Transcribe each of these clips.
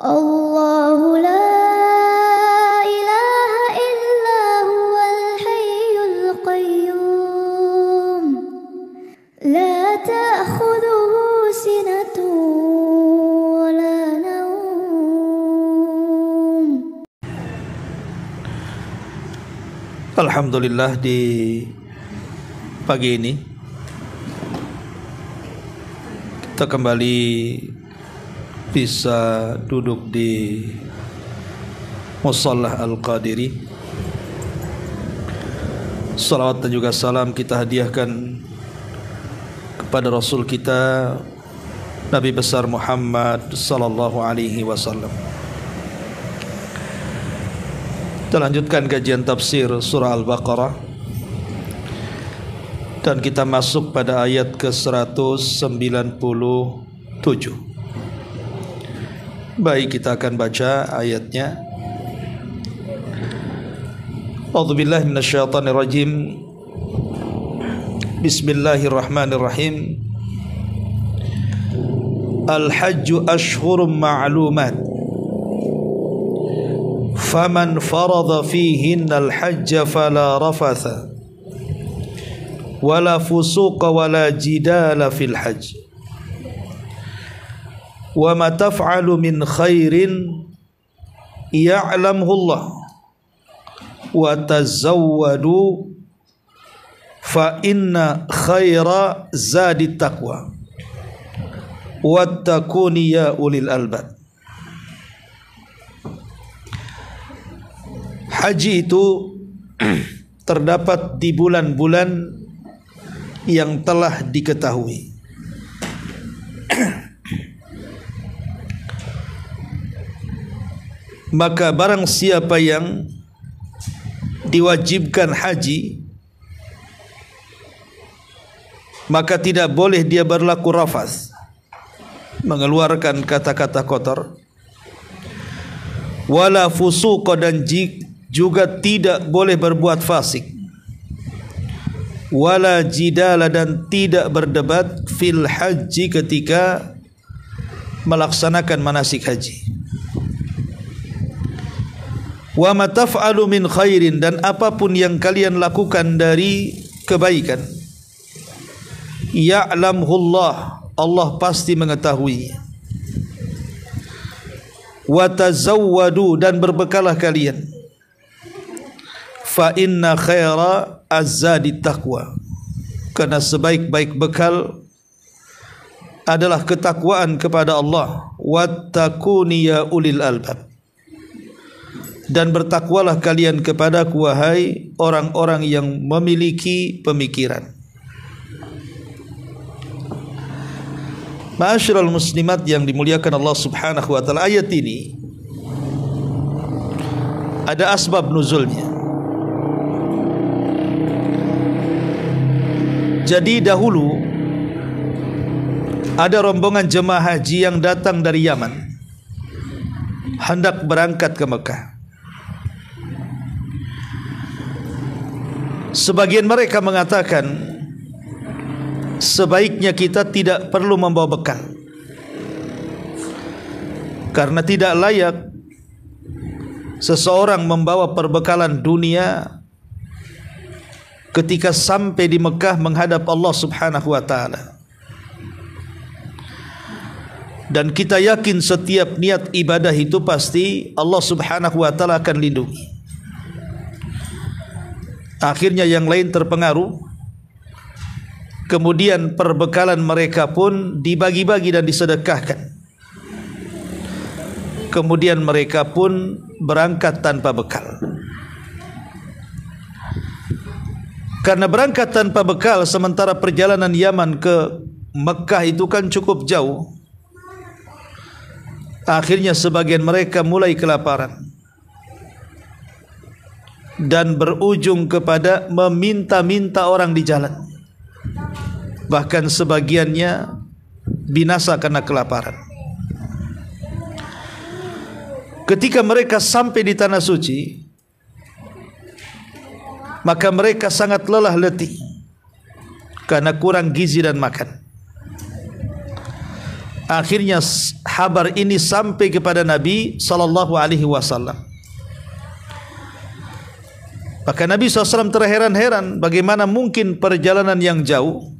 Allahu la ilaha illa huwal hayyul qayyum la ta'khudhuhu sinatun wa la nawm. Alhamdulillah, di pagi ini kita kembali bisa duduk di Mushallah Al-Qadiri. Salawat dan juga salam kita hadiahkan kepada Rasul kita Nabi besar Muhammad sallallahu alaihi wasallam. Kita lanjutkan kajian tafsir surah Al-Baqarah dan kita masuk pada ayat ke-197. Baik, kita akan baca ayatnya. A'udzubillahi minasyaitonirrajim. Bismillahirrahmanirrahim. Al-hajju ashhurum ma'lumat. Faman farada fihinna al-hajja fala rafatha wala fusuqa wala jidala fil hajj. Wa ma taf'alu min khairin ya'lamhu Allah wa tazawwadu fa inna khaira zadi taqwa wattaquni ya ulil albab. Haji itu terdapat di bulan-bulan yang telah diketahui. Maka barang siapa yang diwajibkan haji, maka tidak boleh dia berlaku rafath, mengeluarkan kata-kata kotor, wala fusuqa, dan juga tidak boleh berbuat fasik, wala jidala, dan tidak berdebat fil haji ketika melaksanakan manasik haji. Wa ma taf'alu min khairin, dan apapun yang kalian lakukan dari kebaikan, ya'lamhullah, Allah pasti mengetahui. Wa tazawwadu, dan berbekalah kalian. Fa inna khaira az-zadi taqwa, karena sebaik-baik bekal adalah ketakwaan kepada Allah. Wattaquni ya ulil albab, dan bertakwalah kalian kepadaku wahai orang-orang yang memiliki pemikiran. Ma'asyiral muslimat yang dimuliakan Allah Subhanahu wa taala, ayat ini ada asbab nuzulnya. Jadi dahulu ada rombongan jemaah haji yang datang dari Yaman, hendak berangkat ke Mekah. Sebagian mereka mengatakan sebaiknya kita tidak perlu membawa bekal, karena tidak layak seseorang membawa perbekalan dunia ketika sampai di Mekah menghadap Allah Subhanahu wa taala. Dan kita yakin setiap niat ibadah itu pasti Allah Subhanahu wa taala akan lindungi. Akhirnya yang lain terpengaruh, kemudian perbekalan mereka pun dibagi-bagi dan disedekahkan. Kemudian mereka pun berangkat tanpa bekal. Karena berangkat tanpa bekal, sementara perjalanan Yaman ke Mekah itu kan cukup jauh, akhirnya sebagian mereka mulai kelaparan dan berujung kepada meminta-minta orang di jalan. Bahkan sebagiannya binasa karena kelaparan. Ketika mereka sampai di tanah suci, maka mereka sangat lelah letih karena kurang gizi dan makan. Akhirnya kabar ini sampai kepada Nabi sallallahu alaihi wasallam. Maka Nabi SAW terheran-heran bagaimana mungkin perjalanan yang jauh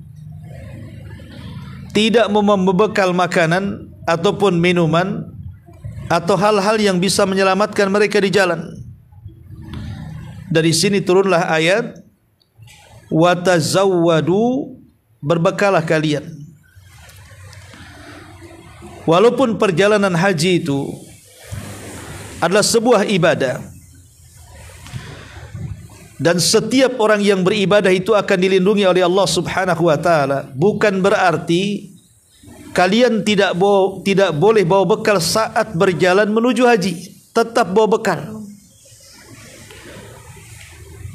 tidak membekal makanan ataupun minuman atau hal-hal yang bisa menyelamatkan mereka di jalan. Dari sini turunlah ayat wa tazawwadu, berbekalah kalian. Walaupun perjalanan haji itu adalah sebuah ibadah dan setiap orang yang beribadah itu akan dilindungi oleh Allah Subhanahu wa taala, bukan berarti kalian tidak boleh bawa bekal saat berjalan menuju haji. Tetap bawa bekal.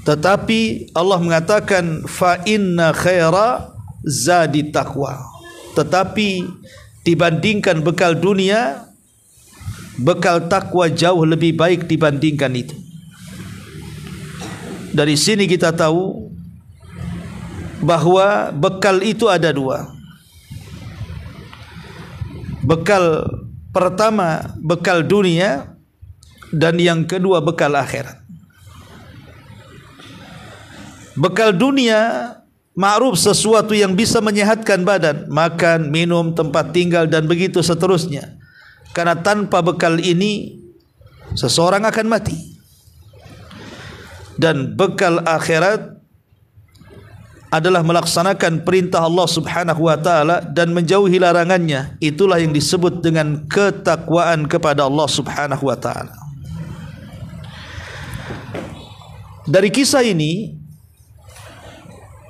Tetapi Allah mengatakan fa inna khaira zadi taqwa. Tetapi dibandingkan bekal dunia, bekal takwa jauh lebih baik dibandingkan itu. Dari sini kita tahu bahwa bekal itu ada dua. Bekal pertama bekal dunia, dan yang kedua bekal akhirat. Bekal dunia ma'ruf, sesuatu yang bisa menyehatkan badan, makan, minum, tempat tinggal dan begitu seterusnya. Karena tanpa bekal ini seseorang akan mati. Dan bekal akhirat adalah melaksanakan perintah Allah Subhanahu wa taala dan menjauhi larangannya. Itulah yang disebut dengan ketakwaan kepada Allah Subhanahu wa taala. Dari kisah ini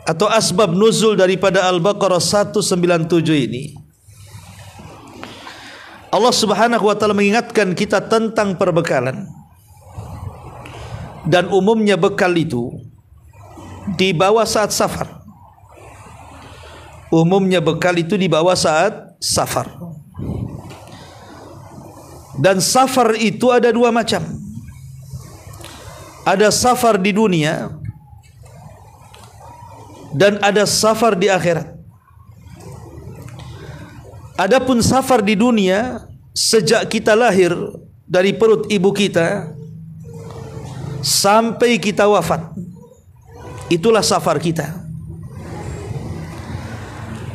atau asbab nuzul daripada Al-Baqarah 197 ini, Allah Subhanahu wa taala mengingatkan kita tentang perbekalan. Dan umumnya bekal itu dibawa saat safar. Umumnya bekal itu dibawa saat safar. Dan safar itu ada dua macam. Ada safar di dunia dan ada safar di akhirat. Adapun safar di dunia, sejak kita lahir dari perut ibu kita sampai kita wafat, itulah safar kita.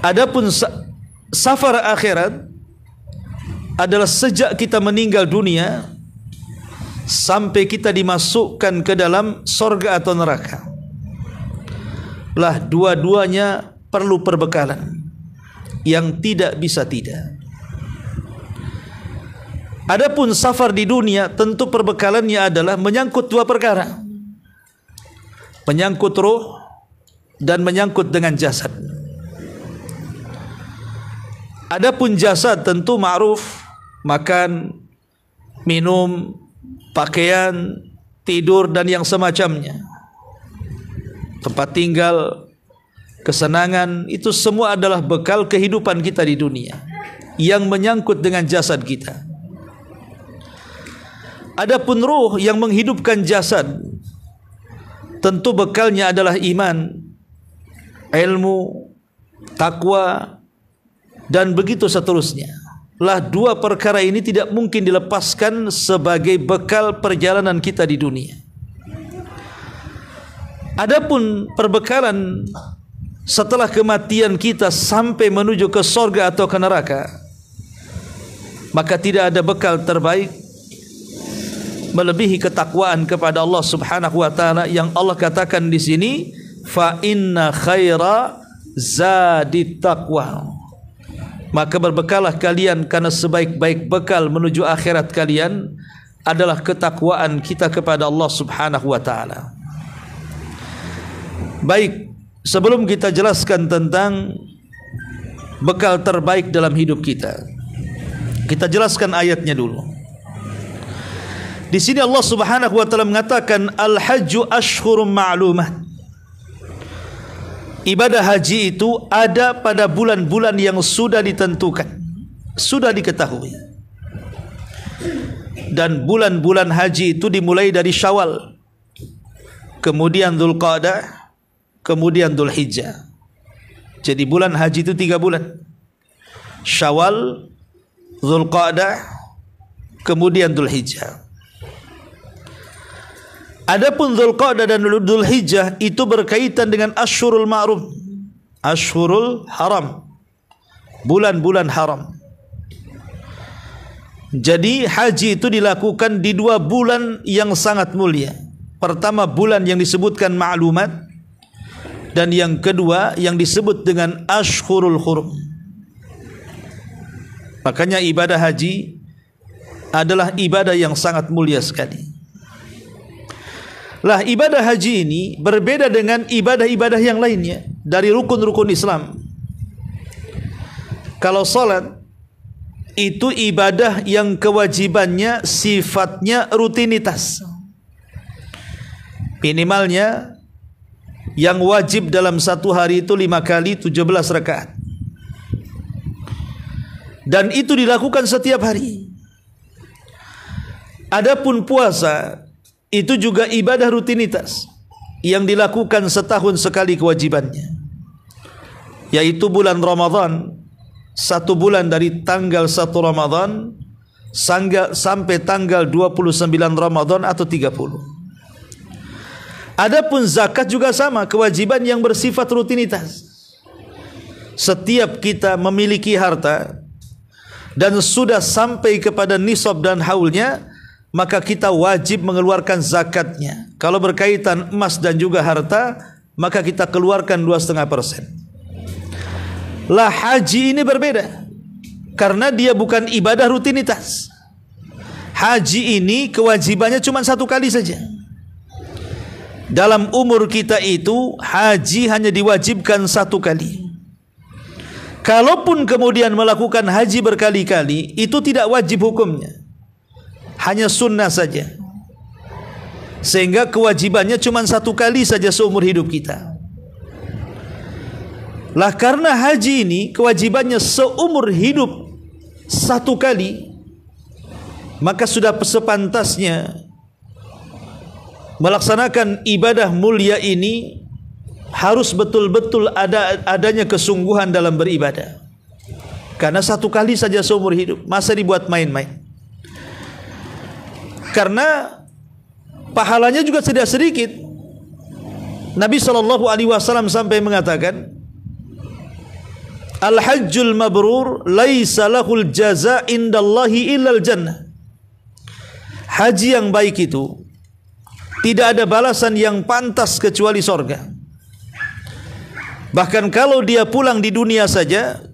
Adapun safar akhirat adalah sejak kita meninggal dunia sampai kita dimasukkan ke dalam sorga atau neraka. Lah dua-duanya perlu perbekalan yang tidak bisa tidak. Adapun safar di dunia, tentu perbekalannya adalah menyangkut dua perkara. Menyangkut ruh dan menyangkut dengan jasad. Adapun jasad tentu ma'ruf, makan, minum, pakaian, tidur dan yang semacamnya. Tempat tinggal, kesenangan, itu semua adalah bekal kehidupan kita di dunia yang menyangkut dengan jasad kita. Adapun ruh yang menghidupkan jasad, tentu bekalnya adalah iman, ilmu, takwa dan begitu seterusnya. Lah dua perkara ini tidak mungkin dilepaskan sebagai bekal perjalanan kita di dunia. Adapun perbekalan setelah kematian kita sampai menuju ke sorga atau ke neraka, maka tidak ada bekal terbaik melebihi ketakwaan kepada Allah Subhanahu wa taala yang Allah katakan di sini fa inna khaira zadi taqwa. Maka berbekalah kalian karena sebaik-baik bekal menuju akhirat kalian adalah ketakwaan kita kepada Allah Subhanahu wa taala. Baik, sebelum kita jelaskan tentang bekal terbaik dalam hidup kita, kita jelaskan ayatnya dulu. Di sini Allah Subhanahu wa taala mengatakan al-hajju ashhurum ma'lumat. Ibadah haji itu ada pada bulan-bulan yang sudah ditentukan, sudah diketahui. Dan bulan-bulan haji itu dimulai dari Syawal, kemudian Dzulqa'dah, kemudian Dzulhijjah. Jadi bulan haji itu 3 bulan. Syawal, Dzulqa'dah, kemudian Dzulhijjah. Adapun Dzulqa'dah dan Dzulhijjah itu berkaitan dengan Ashhurul Ma'rum, Ashhurul Haram, bulan-bulan haram. Jadi haji itu dilakukan di 2 bulan yang sangat mulia. Pertama bulan yang disebutkan ma'lumat, dan yang kedua yang disebut dengan Ashhurul Hurum. Makanya ibadah haji adalah ibadah yang sangat mulia sekali. Lah ibadah haji ini berbeda dengan ibadah-ibadah yang lainnya dari rukun-rukun Islam. Kalau salat itu ibadah yang kewajibannya sifatnya rutinitas. Minimalnya yang wajib dalam satu hari itu 5 kali 17 rakaat. Dan itu dilakukan setiap hari. Adapun puasa itu juga ibadah rutinitas yang dilakukan setahun sekali kewajibannya, yaitu bulan Ramadan. 1 bulan dari tanggal 1 Ramadan sampai tanggal 29 Ramadan atau 30. Adapun zakat juga sama, kewajiban yang bersifat rutinitas. Setiap kita memiliki harta dan sudah sampai kepada nisab dan haulnya, maka kita wajib mengeluarkan zakatnya. Kalau berkaitan emas dan juga harta, maka kita keluarkan 2,5%. Lah haji ini berbeda, karena dia bukan ibadah rutinitas. Haji ini kewajibannya cuma 1 kali saja. Dalam umur kita itu haji hanya diwajibkan 1 kali. Kalaupun kemudian melakukan haji berkali-kali, itu tidak wajib hukumnya, hanya sunnah saja. Sehingga kewajibannya cuma 1 kali saja seumur hidup kita. Lah karena haji ini kewajibannya seumur hidup 1 kali, maka sudah sepantasnya melaksanakan ibadah mulia ini harus betul-betul adanya kesungguhan dalam beribadah. Karena 1 kali saja seumur hidup, masa dibuat main-main. Karena pahalanya juga tidak sedikit. Nabi SAW sampai mengatakan, Al-hajjul mabrur laisa lahul jaza indallahi illal jannah. Haji yang baik itu tidak ada balasan yang pantas kecuali sorga. Bahkan kalau dia pulang di dunia saja,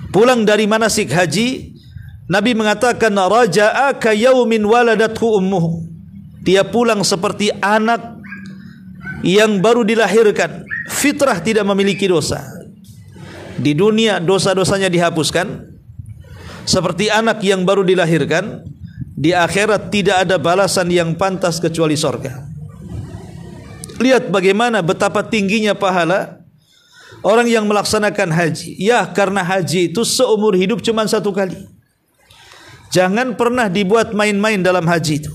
pulang dari manasik haji, Nabi mengatakan raja'a ka yaumin waladathu ummuhu. Dia pulang seperti anak yang baru dilahirkan, fitrah tidak memiliki dosa. Di dunia dosa-dosanya dihapuskan, seperti anak yang baru dilahirkan. Di akhirat tidak ada balasan yang pantas kecuali sorga. Lihat bagaimana betapa tingginya pahala orang yang melaksanakan haji. Ya, karena haji itu seumur hidup cuma 1 kali. Jangan pernah dibuat main-main dalam haji itu,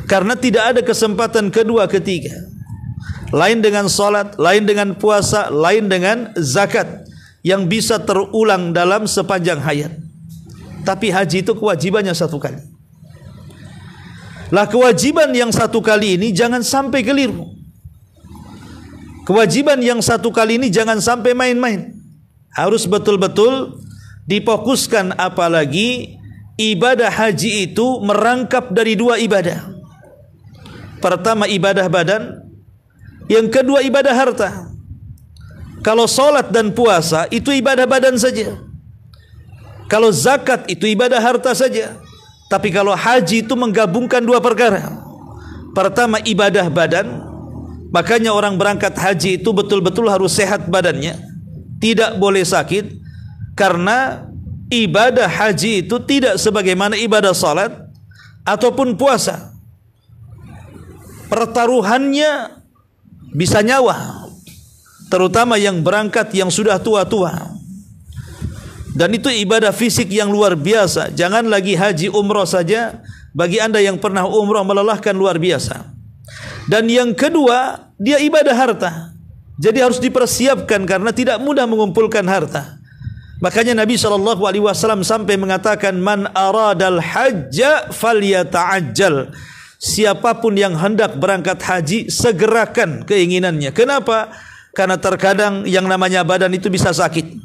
karena tidak ada kesempatan kedua ketiga. Lain dengan salat, lain dengan puasa, lain dengan zakat yang bisa terulang dalam sepanjang hayat. Tapi haji itu kewajibannya 1 kali. Lah kewajiban yang 1 kali ini jangan sampai keliru. Kewajiban yang 1 kali ini jangan sampai main-main. Harus betul-betul difokuskan, apalagi ibadah haji itu merangkap dari 2 ibadah. Pertama ibadah badan, yang kedua ibadah harta. Kalau salat dan puasa itu ibadah badan saja. Kalau zakat itu ibadah harta saja. Tapi kalau haji itu menggabungkan 2 perkara. Pertama ibadah badan, makanya orang berangkat haji itu betul-betul harus sehat badannya, tidak boleh sakit. Karena ibadah haji itu tidak sebagaimana ibadah salat ataupun puasa. Pertaruhannya bisa nyawa, terutama yang berangkat yang sudah tua-tua. Dan itu ibadah fisik yang luar biasa. Jangan lagi haji umrah saja, bagi anda yang pernah umrah melelahkan luar biasa. Dan yang kedua, dia ibadah harta. Jadi harus dipersiapkan karena tidak mudah mengumpulkan harta. Makanya Nabi SAW sampai mengatakan, man aradal hajja falyata'ajjal. Siapapun yang hendak berangkat haji, segerakan keinginannya. Kenapa? Karena terkadang yang namanya badan itu bisa sakit.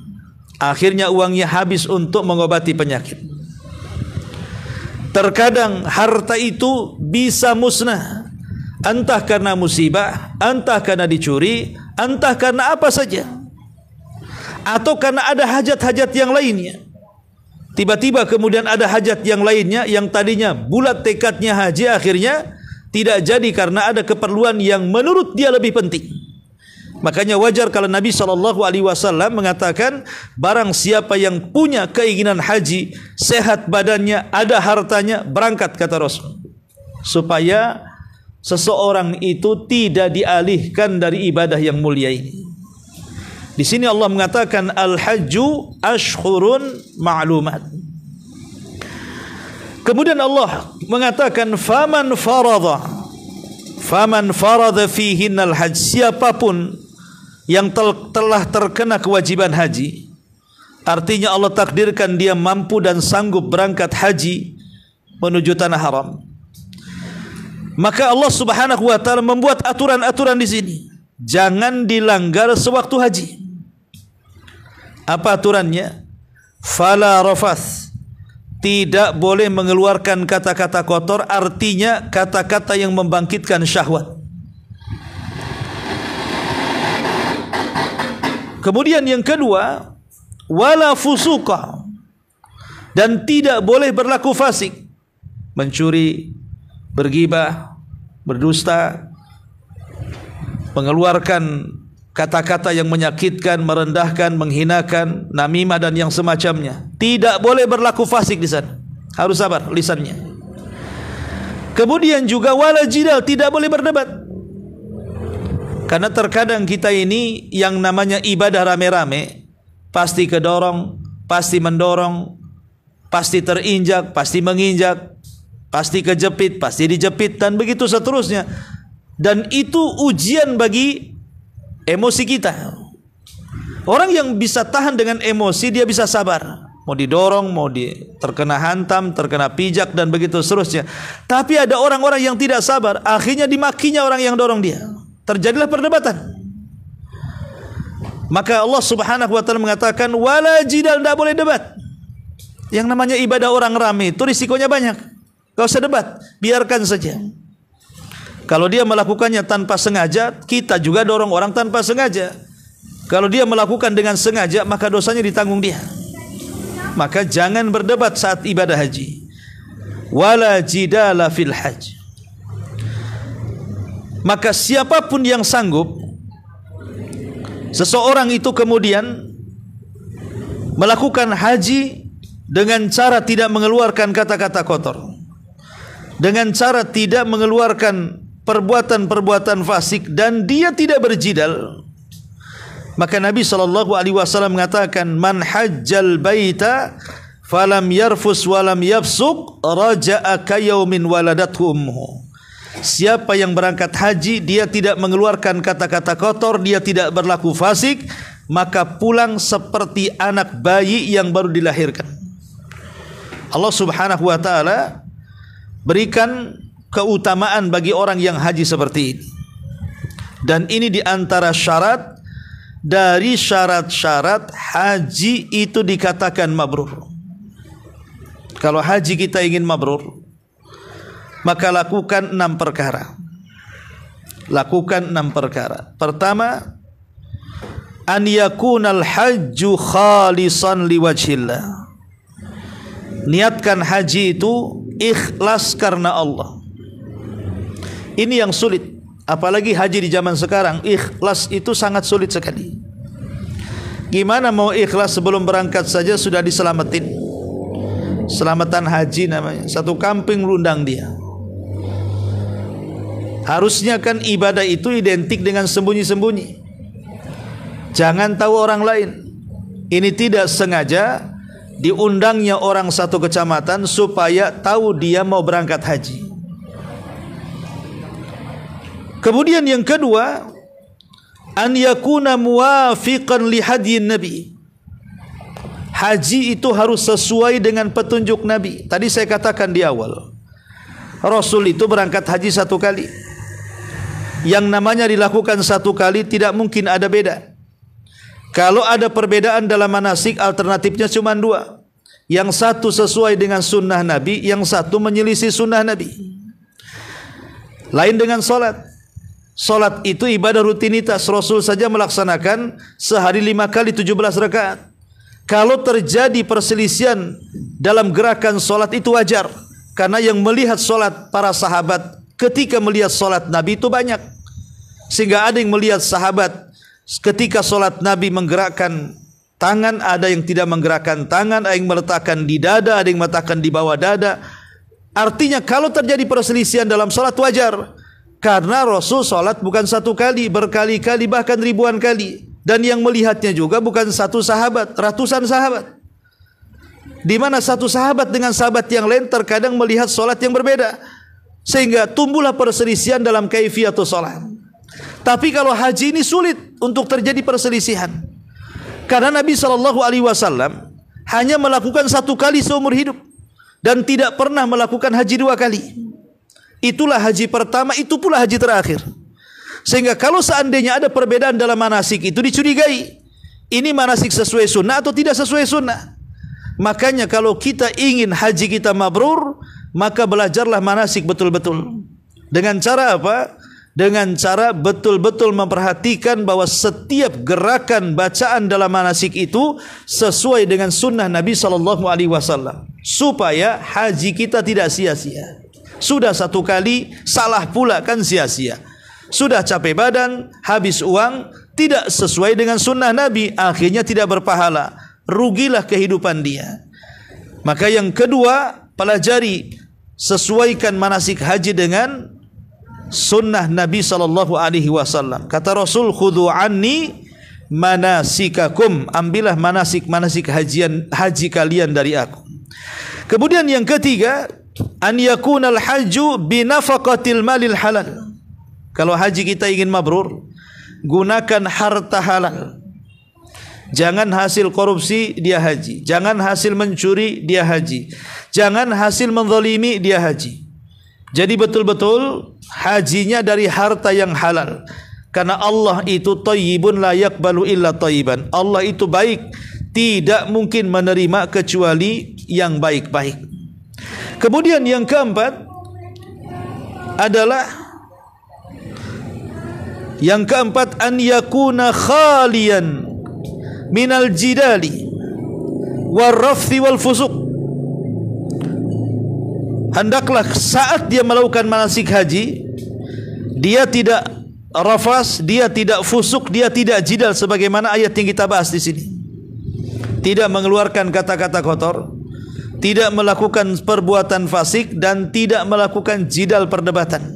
Akhirnya uangnya habis untuk mengobati penyakit. Terkadang harta itu bisa musnah. Entah karena musibah, entah karena dicuri, entah karena apa saja. Atau karena ada hajat-hajat yang lainnya. Tiba-tiba kemudian ada hajat yang lainnya yang tadinya bulat tekadnya haji, akhirnya tidak jadi karena ada keperluan yang menurut dia lebih penting. Makanya wajar kalau Nabi SAW mengatakan, barang siapa yang punya keinginan haji, sehat badannya, ada hartanya, berangkat, kata Rasul. Supaya seseorang itu tidak dialihkan dari ibadah yang mulia ini. Di sini Allah mengatakan al-hajju ashhurun ma'lumat. Kemudian Allah mengatakan faman farada fihinnal hajj. Siapapun yang telah terkena kewajiban haji, artinya Allah takdirkan dia mampu dan sanggup berangkat haji menuju tanah haram, maka Allah Subhanahu wa taala membuat aturan-aturan di sini. Jangan dilanggar sewaktu haji. Apa aturannya? Fala rafath. Tidak boleh mengeluarkan kata-kata kotor, artinya kata-kata yang membangkitkan syahwat. Kemudian yang kedua, wala fusuqa. Dan tidak boleh berlaku fasik. Mencuri, bergibah, berdusta, mengeluarkan kata-kata yang menyakitkan, merendahkan, menghinakan, namimah dan yang semacamnya. Tidak boleh berlaku fasik di sana. Harus sabar lisannya. Kemudian juga wala jidal, tidak boleh berdebat. Karena terkadang kita ini yang namanya ibadah rame-rame, pasti kedorong, pasti mendorong, pasti terinjak, pasti menginjak, pasti kejepit, pasti dijepit, dan begitu seterusnya. Dan itu ujian bagi emosi kita. Orang yang bisa tahan dengan emosi, dia bisa sabar. Mau didorong, mau terkena hantam, terkena pijak, dan begitu seterusnya. Tapi ada orang-orang yang tidak sabar, akhirnya dimakinya orang yang dorong dia. Terjadilah perdebatan. Maka Allah Subhanahu wa taala mengatakan wala jidal, tidak boleh debat. Yang namanya ibadah orang ramai itu risikonya banyak. Gak usah debat, biarkan saja. Kalau dia melakukannya tanpa sengaja, kita juga dorong orang tanpa sengaja. Kalau dia melakukan dengan sengaja, maka dosanya ditanggung dia. Maka jangan berdebat saat ibadah haji. Wala jidala fil hajj. Maka siapapun yang sanggup, seseorang itu kemudian melakukan haji dengan cara tidak mengeluarkan kata-kata kotor, dengan cara tidak mengeluarkan perbuatan-perbuatan fasik, dan dia tidak berjidal, maka Nabi SAW mengatakan, man hajjal baita falam yarfus walam yafsuk raja'a kayaumin waladathu ummuhu. Siapa yang berangkat haji, dia tidak mengeluarkan kata-kata kotor, dia tidak berlaku fasik, maka pulang seperti anak bayi yang baru dilahirkan. Allah Subhanahu wa taala berikan keutamaan bagi orang yang haji seperti ini. Dan ini di antara syarat dari syarat-syarat haji itu dikatakan mabrur. Kalau haji kita ingin mabrur, maka lakukan 6 perkara. Lakukan 6 perkara. Pertama, an yakunal hajju khalisan liwajhillah. Niatkan haji itu ikhlas karena Allah. Ini yang sulit. Apalagi haji di zaman sekarang, ikhlas itu sangat sulit sekali. Gimana mau ikhlas sebelum berangkat saja sudah diselamatin. Selamatan haji namanya. Satu kampung rundang dia. Harusnya kan ibadah itu identik dengan sembunyi-sembunyi. Jangan tahu orang lain. Ini tidak sengaja diundangnya orang satu kecamatan supaya tahu dia mau berangkat haji. Kemudian yang kedua, an yakuna muwafiqan li hadyin nabi. haji itu harus sesuai dengan petunjuk Nabi. Tadi saya katakan di awal, Rasul itu berangkat haji 1 kali. Yang namanya dilakukan 1 kali tidak mungkin ada beda. Kalau ada perbedaan dalam manasik, alternatifnya cuma 2. Yang satu sesuai dengan sunnah Nabi, yang satu menyelisih sunnah Nabi. Lain dengan solat. Solat itu ibadah rutinitas. Rasul saja melaksanakan sehari 5 kali 17 rakaat. Kalau terjadi perselisihan dalam gerakan solat itu wajar. Karena yang melihat solat para sahabat ketika melihat solat Nabi itu banyak. Sehingga ada yang melihat sahabat ketika solat Nabi menggerakkan tangan, ada yang tidak menggerakkan tangan, ada yang meletakkan di dada, ada yang meletakkan di bawah dada. Artinya kalau terjadi perselisihan dalam solat wajar. Karena Rasul solat bukan 1 kali, berkali-kali, bahkan ribuan kali. Dan yang melihatnya juga bukan 1 sahabat, ratusan sahabat. Di mana 1 sahabat dengan sahabat yang lain terkadang melihat solat yang berbeda. Sehingga tumbuhlah perselisihan dalam kaifiatus solat. Tapi kalau haji ini sulit untuk terjadi perselisihan. Karena Nabi SAW hanya melakukan 1 kali seumur hidup. Dan tidak pernah melakukan haji 2 kali. Itulah haji pertama, itu pula haji terakhir. Sehingga kalau seandainya ada perbedaan dalam manasik itu dicurigai. Ini manasik sesuai sunnah atau tidak sesuai sunnah. Makanya kalau kita ingin haji kita mabrur, maka belajarlah manasik betul-betul. Dengan cara apa? Dengan cara betul-betul memperhatikan bahwa setiap gerakan bacaan dalam manasik itu sesuai dengan sunnah Nabi SAW. Supaya haji kita tidak sia-sia. Sudah 1 kali, salah pula kan sia-sia. Sudah capek badan, habis uang, tidak sesuai dengan sunnah Nabi, akhirnya tidak berpahala. Rugilah kehidupan dia. Maka yang kedua, pelajari, sesuaikan manasik haji dengan sunnah Nabi SAW. Kata Rasul, khudhu anni manasikakum, ambillah manasik haji kalian dari aku. Kemudian yang ketiga, an yakunal hajju binafaqatil malil halal. Kalau haji kita ingin mabrur, gunakan harta halal. Jangan hasil korupsi dia haji, jangan hasil mencuri dia haji, jangan hasil menzalimi dia haji. Jadi betul-betul hajinya dari harta yang halal. Karena Allah itu thayyibun la yaqbalu illa thayyiban. Allah itu baik, tidak mungkin menerima kecuali yang baik-baik. Kemudian yang keempat adalah an yakuna khalian minal jidali warrafthi wal fusuq. Hendaklah saat dia melakukan manasik haji, dia tidak rafas, dia tidak fusuk, dia tidak jidal sebagaimana ayat yang kita bahas di sini. Tidak mengeluarkan kata-kata kotor, tidak melakukan perbuatan fasik, dan tidak melakukan jidal perdebatan.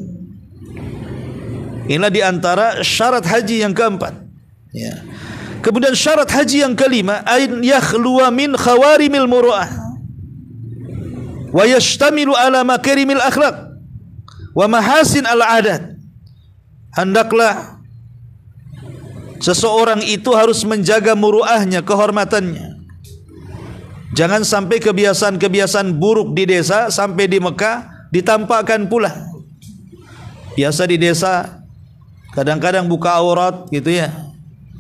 Inilah di antara syarat haji yang keempat. Ya. Kemudian syarat haji yang kelima, an yakhluwa min khawarimil muru'ah wa yashtamilu ala makarimil akhlaq wa mahasin al adat. Hendaklah seseorang itu harus menjaga muru'ahnya, kehormatannya. Jangan sampai kebiasaan-kebiasaan buruk di desa sampai di Mekah ditampakkan pula. Biasa di desa kadang-kadang buka aurat gitu ya.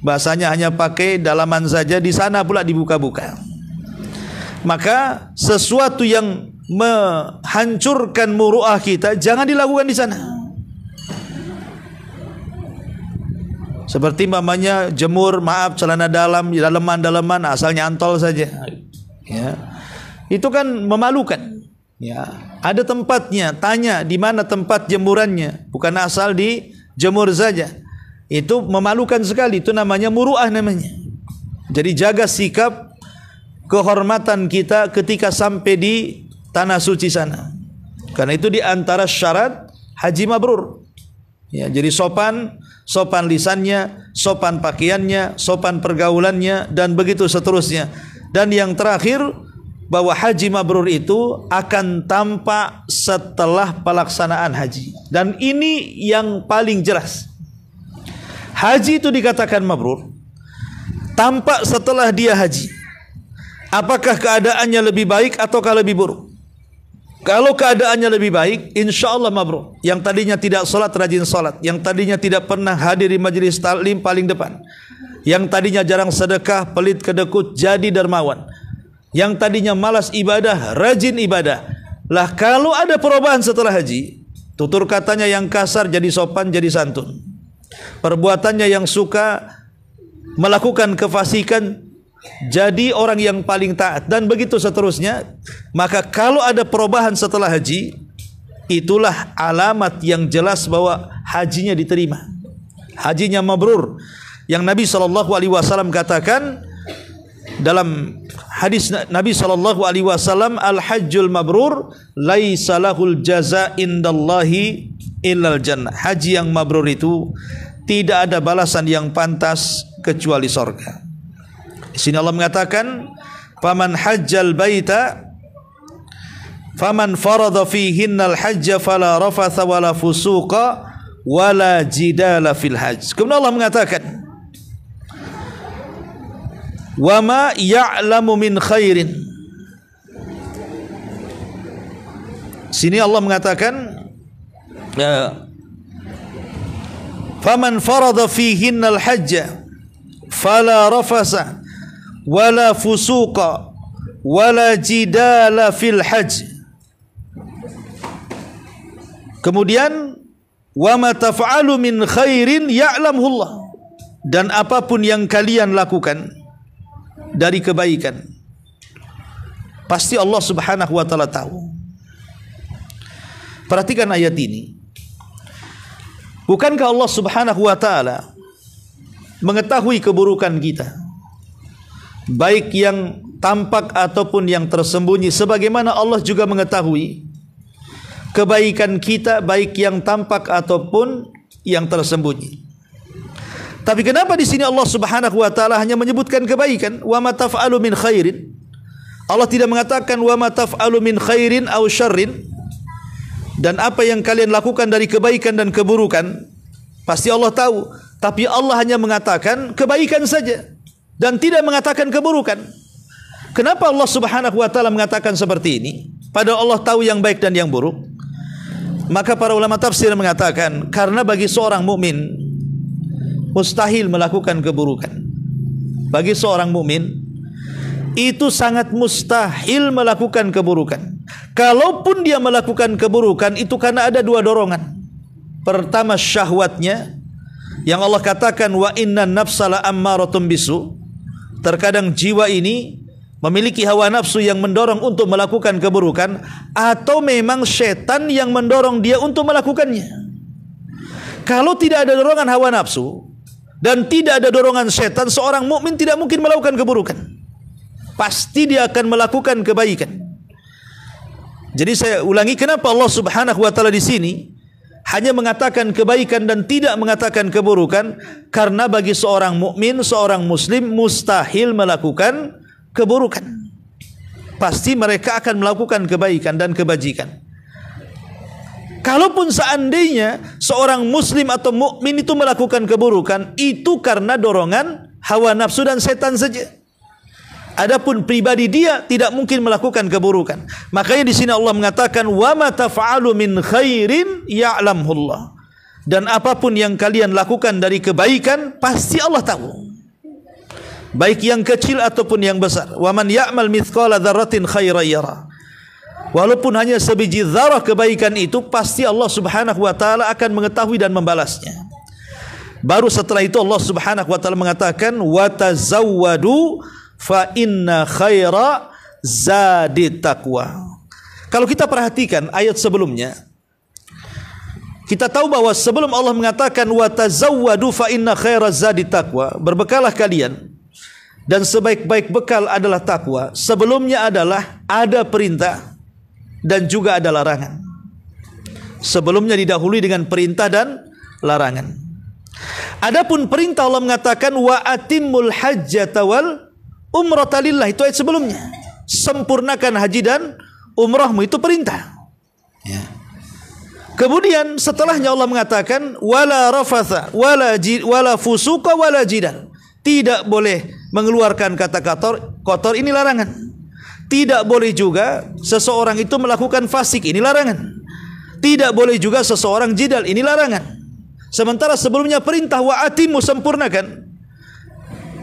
Bahasanya hanya pakai dalaman saja, di sana pula dibuka-buka. Maka sesuatu yang menghancurkan muru'ah kita jangan dilakukan di sana. Seperti mamanya jemur, celana dalam, daleman asal nyantol saja. Ya. Itu kan memalukan. Ya. Ada tempatnya, tanya di mana tempat jemurannya, bukan asal dijemur saja. Itu memalukan sekali, itu namanya muru'ah namanya. Jadi jaga sikap kehormatan kita ketika sampai di tanah suci sana. Karena itu di antara syarat haji mabrur. Ya, jadi sopan lisannya, sopan pakaiannya, sopan pergaulannya, dan begitu seterusnya. Dan yang terakhir, bahwa haji mabrur itu akan tampak setelah pelaksanaan haji. Dan ini yang paling jelas. Haji itu dikatakan mabrur tampak setelah dia haji. apakah keadaannya lebih baik ataukah lebih buruk? Kalau keadaannya lebih baik, insya Allah mabrur. Yang tadinya tidak salat, rajin salat. Yang tadinya tidak pernah hadir di majelis taklim, paling depan. Yang tadinya jarang sedekah, pelit kedekut, jadi dermawan. Yang tadinya malas ibadah, rajin ibadah. Lah kalau ada perubahan setelah haji, tutur katanya yang kasar jadi sopan, jadi santun. Perbuatannya yang suka melakukan kefasikan, jadi orang yang paling taat, dan begitu seterusnya. Maka kalau ada perubahan setelah haji, itulah alamat yang jelas bahwa hajinya diterima, hajinya mabrur. Yang Nabi SAW katakan dalam hadis Nabi SAW, al-hajjul mabrur laisa lahul jaza indallahi illal jannah. Haji yang mabrur itu tidak ada balasan yang pantas kecuali sorga. Di sini Allah mengatakan, faman hajjal baita faman farada fihinnal hajja fala rafatha wala fusuqa wala jidala fil hajj. Kemudian Allah mengatakan, wa ma ya'lamu min khairin. Sini Allah mengatakan, faman farada fihinnal hajja fala rafasa wala fusuqa wala jidala fil hajj. Kemudian, wa ma taf'alu min khairin ya'lamuhu Allah. Dan apapun yang kalian lakukan dari kebaikan, pasti Allah Subhanahu wa taala tahu. Perhatikan ayat ini. Bukankah Allah Subhanahu wa taala mengetahui keburukan kita, baik yang tampak ataupun yang tersembunyi, sebagaimana Allah juga mengetahui kebaikan kita, baik yang tampak ataupun yang tersembunyi. Tapi kenapa di sini Allah Subhanahu wa taala hanya menyebutkan kebaikan, wa ma taf'alu min khairin? Allah tidak mengatakan wa ma taf'alu min khairin aw syarrin. Dan apa yang kalian lakukan dari kebaikan dan keburukan, pasti Allah tahu. Tapi Allah hanya mengatakan kebaikan saja dan tidak mengatakan keburukan. Kenapa Allah Subhanahu wa taala mengatakan seperti ini? Padahal Allah tahu yang baik dan yang buruk. Maka para ulama tafsir mengatakan, karena bagi seorang mukmin mustahil melakukan keburukan. Bagi seorang mukmin itu sangat mustahil melakukan keburukan. Kalaupun dia melakukan keburukan, itu karena ada dua dorongan. Pertama, syahwatnya, yang Allah katakan wa inna nafsala ammaratun bisu. Terkadang jiwa ini memiliki hawa nafsu yang mendorong untuk melakukan keburukan, atau memang setan yang mendorong dia untuk melakukannya. Kalau tidak ada dorongan hawa nafsu dan tidak ada dorongan setan, seorang mukmin tidak mungkin melakukan keburukan. Pasti dia akan melakukan kebaikan. Jadi saya ulangi, kenapa Allah Subhanahu wa taala di sini hanya mengatakan kebaikan dan tidak mengatakan keburukan? Karena bagi seorang mukmin, seorang muslim mustahil melakukan keburukan. Pasti mereka akan melakukan kebaikan dan kebajikan. Kalaupun seandainya seorang muslim atau mukmin itu melakukan keburukan, itu karena dorongan hawa nafsu dan setan saja. Adapun pribadi dia tidak mungkin melakukan keburukan. Makanya di sini Allah mengatakan wa ma taf'alu min khairin ya'lamuhu Allah. Dan apapun yang kalian lakukan dari kebaikan, pasti Allah tahu. Baik yang kecil ataupun yang besar. Wa man ya'mal mithqala dzarratin khairan yara. Walaupun hanya sebiji zarah kebaikan itu, pasti Allah Subhanahu wa taala akan mengetahui dan membalasnya. Baru setelah itu Allah Subhanahu wa taala mengatakan wa tazawwadu fa inna khaira zadi taqwa. Kalau kita perhatikan ayat sebelumnya, kita tahu bahwa sebelum Allah mengatakan wa tazawwadu fa inna khaira zadi taqwa, berbekalah kalian dan sebaik-baik bekal adalah takwa, sebelumnya adalah ada perintah dan juga ada larangan. Sebelumnya didahului dengan perintah dan larangan. Adapun perintah Allah mengatakan wa atimmul hajjata wal umrata lillah, itu ayat sebelumnya. Sempurnakan haji dan umrahmu, itu perintah. Ya. Kemudian setelahnya Allah mengatakan wala rafatha wala fusuqa wala jidal. Tidak boleh mengeluarkan kata kotor, ini larangan. Tidak boleh juga seseorang itu melakukan fasik, ini larangan. Tidak boleh juga seseorang jidal, ini larangan. Sementara sebelumnya perintah wa atimu, sempurnakan.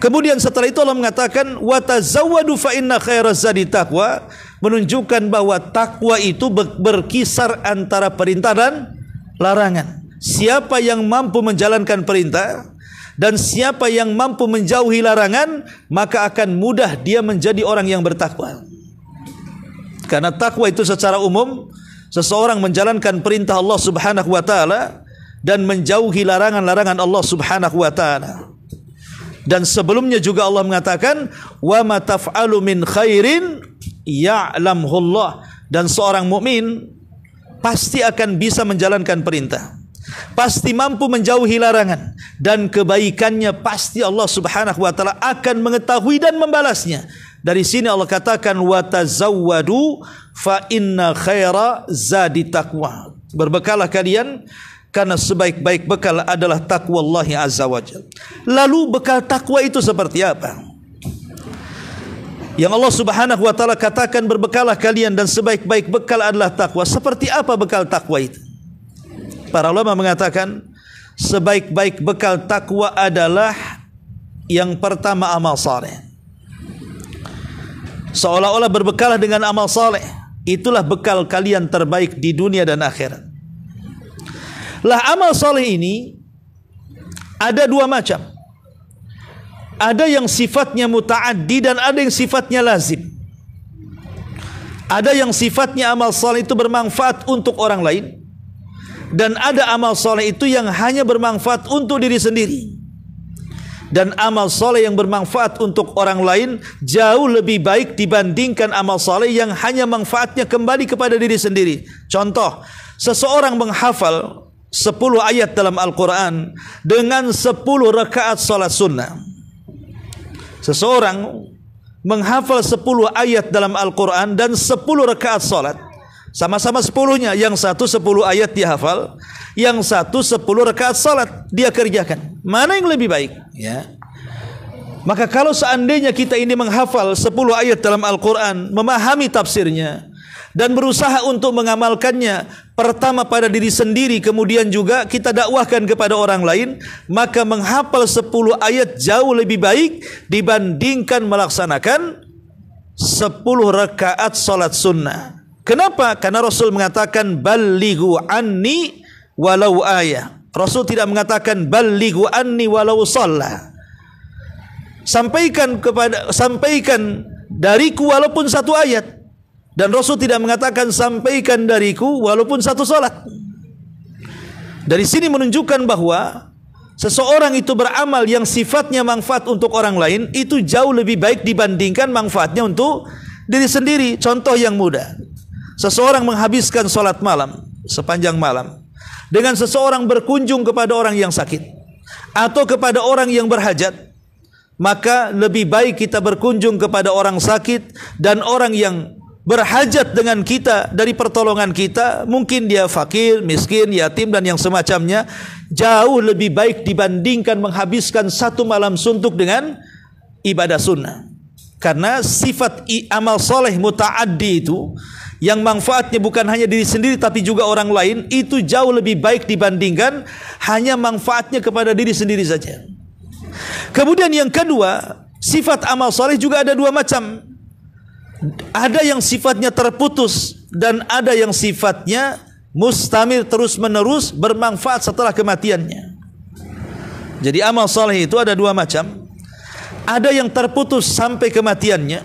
Kemudian setelah itu Allah mengatakan wa tazawwadu fa inna khairaz zadi taqwa, menunjukkan bahwa takwa itu berkisar antara perintah dan larangan. Siapa yang mampu menjalankan perintah dan siapa yang mampu menjauhi larangan, maka akan mudah dia menjadi orang yang bertakwa. Karena takwa itu secara umum seseorang menjalankan perintah Allah Subhanahu wa taala dan menjauhi larangan-larangan Allah Subhanahu wa taala. Dan sebelumnya juga Allah mengatakan wa ma taf'alu min khairin ya'lamhu Allah, dan seorang mukmin pasti akan bisa menjalankan perintah, pasti mampu menjauhi larangan, dan kebaikannya pasti Allah Subhanahu wa taala akan mengetahui dan membalasnya. Dari sini Allah katakan wa tazawwadu fa inna khaira zadi taqwa. Berbekalah kalian karena sebaik-baik bekal adalah takwa Allah Azza wa Jalla. Lalu bekal takwa itu seperti apa? Yang Allah Subhanahu wa taala katakan berbekalah kalian dan sebaik-baik bekal adalah takwa. Seperti apa bekal takwa itu? Para ulama mengatakan sebaik-baik bekal takwa adalah yang pertama amal saleh. Seolah-olah berbekalah dengan amal saleh, itulah bekal kalian terbaik di dunia dan akhirat. Lah amal saleh ini ada dua macam. Ada yang sifatnya muta'addi dan ada yang sifatnya lazim. Ada yang sifatnya amal saleh itu bermanfaat untuk orang lain, dan ada amal saleh itu yang hanya bermanfaat untuk diri sendiri. Dan amal saleh yang bermanfaat untuk orang lain jauh lebih baik dibandingkan amal saleh yang hanya manfaatnya kembali kepada diri sendiri. Contoh, seseorang menghafal 10 ayat dalam Al-Quran dengan 10 rakaat salat sunnah. Seseorang menghafal 10 ayat dalam Al-Quran dan 10 rakaat salat. Sama-sama 10-nya, yang satu 10 ayat dia hafal, yang satu 10 rakaat salat dia kerjakan. Mana yang lebih baik? Ya. Maka kalau seandainya kita ini menghafal 10 ayat dalam Al-Quran, memahami tafsirnya dan berusaha untuk mengamalkannya, pertama pada diri sendiri, kemudian juga kita dakwahkan kepada orang lain, maka menghafal 10 ayat jauh lebih baik dibandingkan melaksanakan 10 rakaat salat sunnah. Kenapa? Karena Rasul mengatakan ballighu anni walau ayah. Rasul tidak mengatakan ballighu anni walau shalla. Sampaikan dariku walaupun satu ayat. Dan Rasul tidak mengatakan sampaikan dariku walaupun satu salat. Dari sini menunjukkan bahwa seseorang itu beramal yang sifatnya manfaat untuk orang lain itu jauh lebih baik dibandingkan manfaatnya untuk diri sendiri. Contoh yang mudah. Seseorang menghabiskan salat malam sepanjang malam dengan seseorang berkunjung kepada orang yang sakit atau kepada orang yang berhajat, maka lebih baik kita berkunjung kepada orang sakit dan orang yang berhajat dengan kita dari pertolongan kita. Mungkin dia fakir, miskin, yatim dan yang semacamnya, jauh lebih baik dibandingkan menghabiskan satu malam suntuk dengan ibadah sunnah. Karena sifat amal soleh muta'addi itu, yang manfaatnya bukan hanya diri sendiri tapi juga orang lain, itu jauh lebih baik dibandingkan hanya manfaatnya kepada diri sendiri saja. Kemudian yang kedua, sifat amal soleh juga ada dua macam. Ada yang sifatnya terputus dan ada yang sifatnya mustamir, terus menerus bermanfaat setelah kematiannya. Jadi amal soleh itu ada dua macam. Ada yang terputus sampai kematiannya,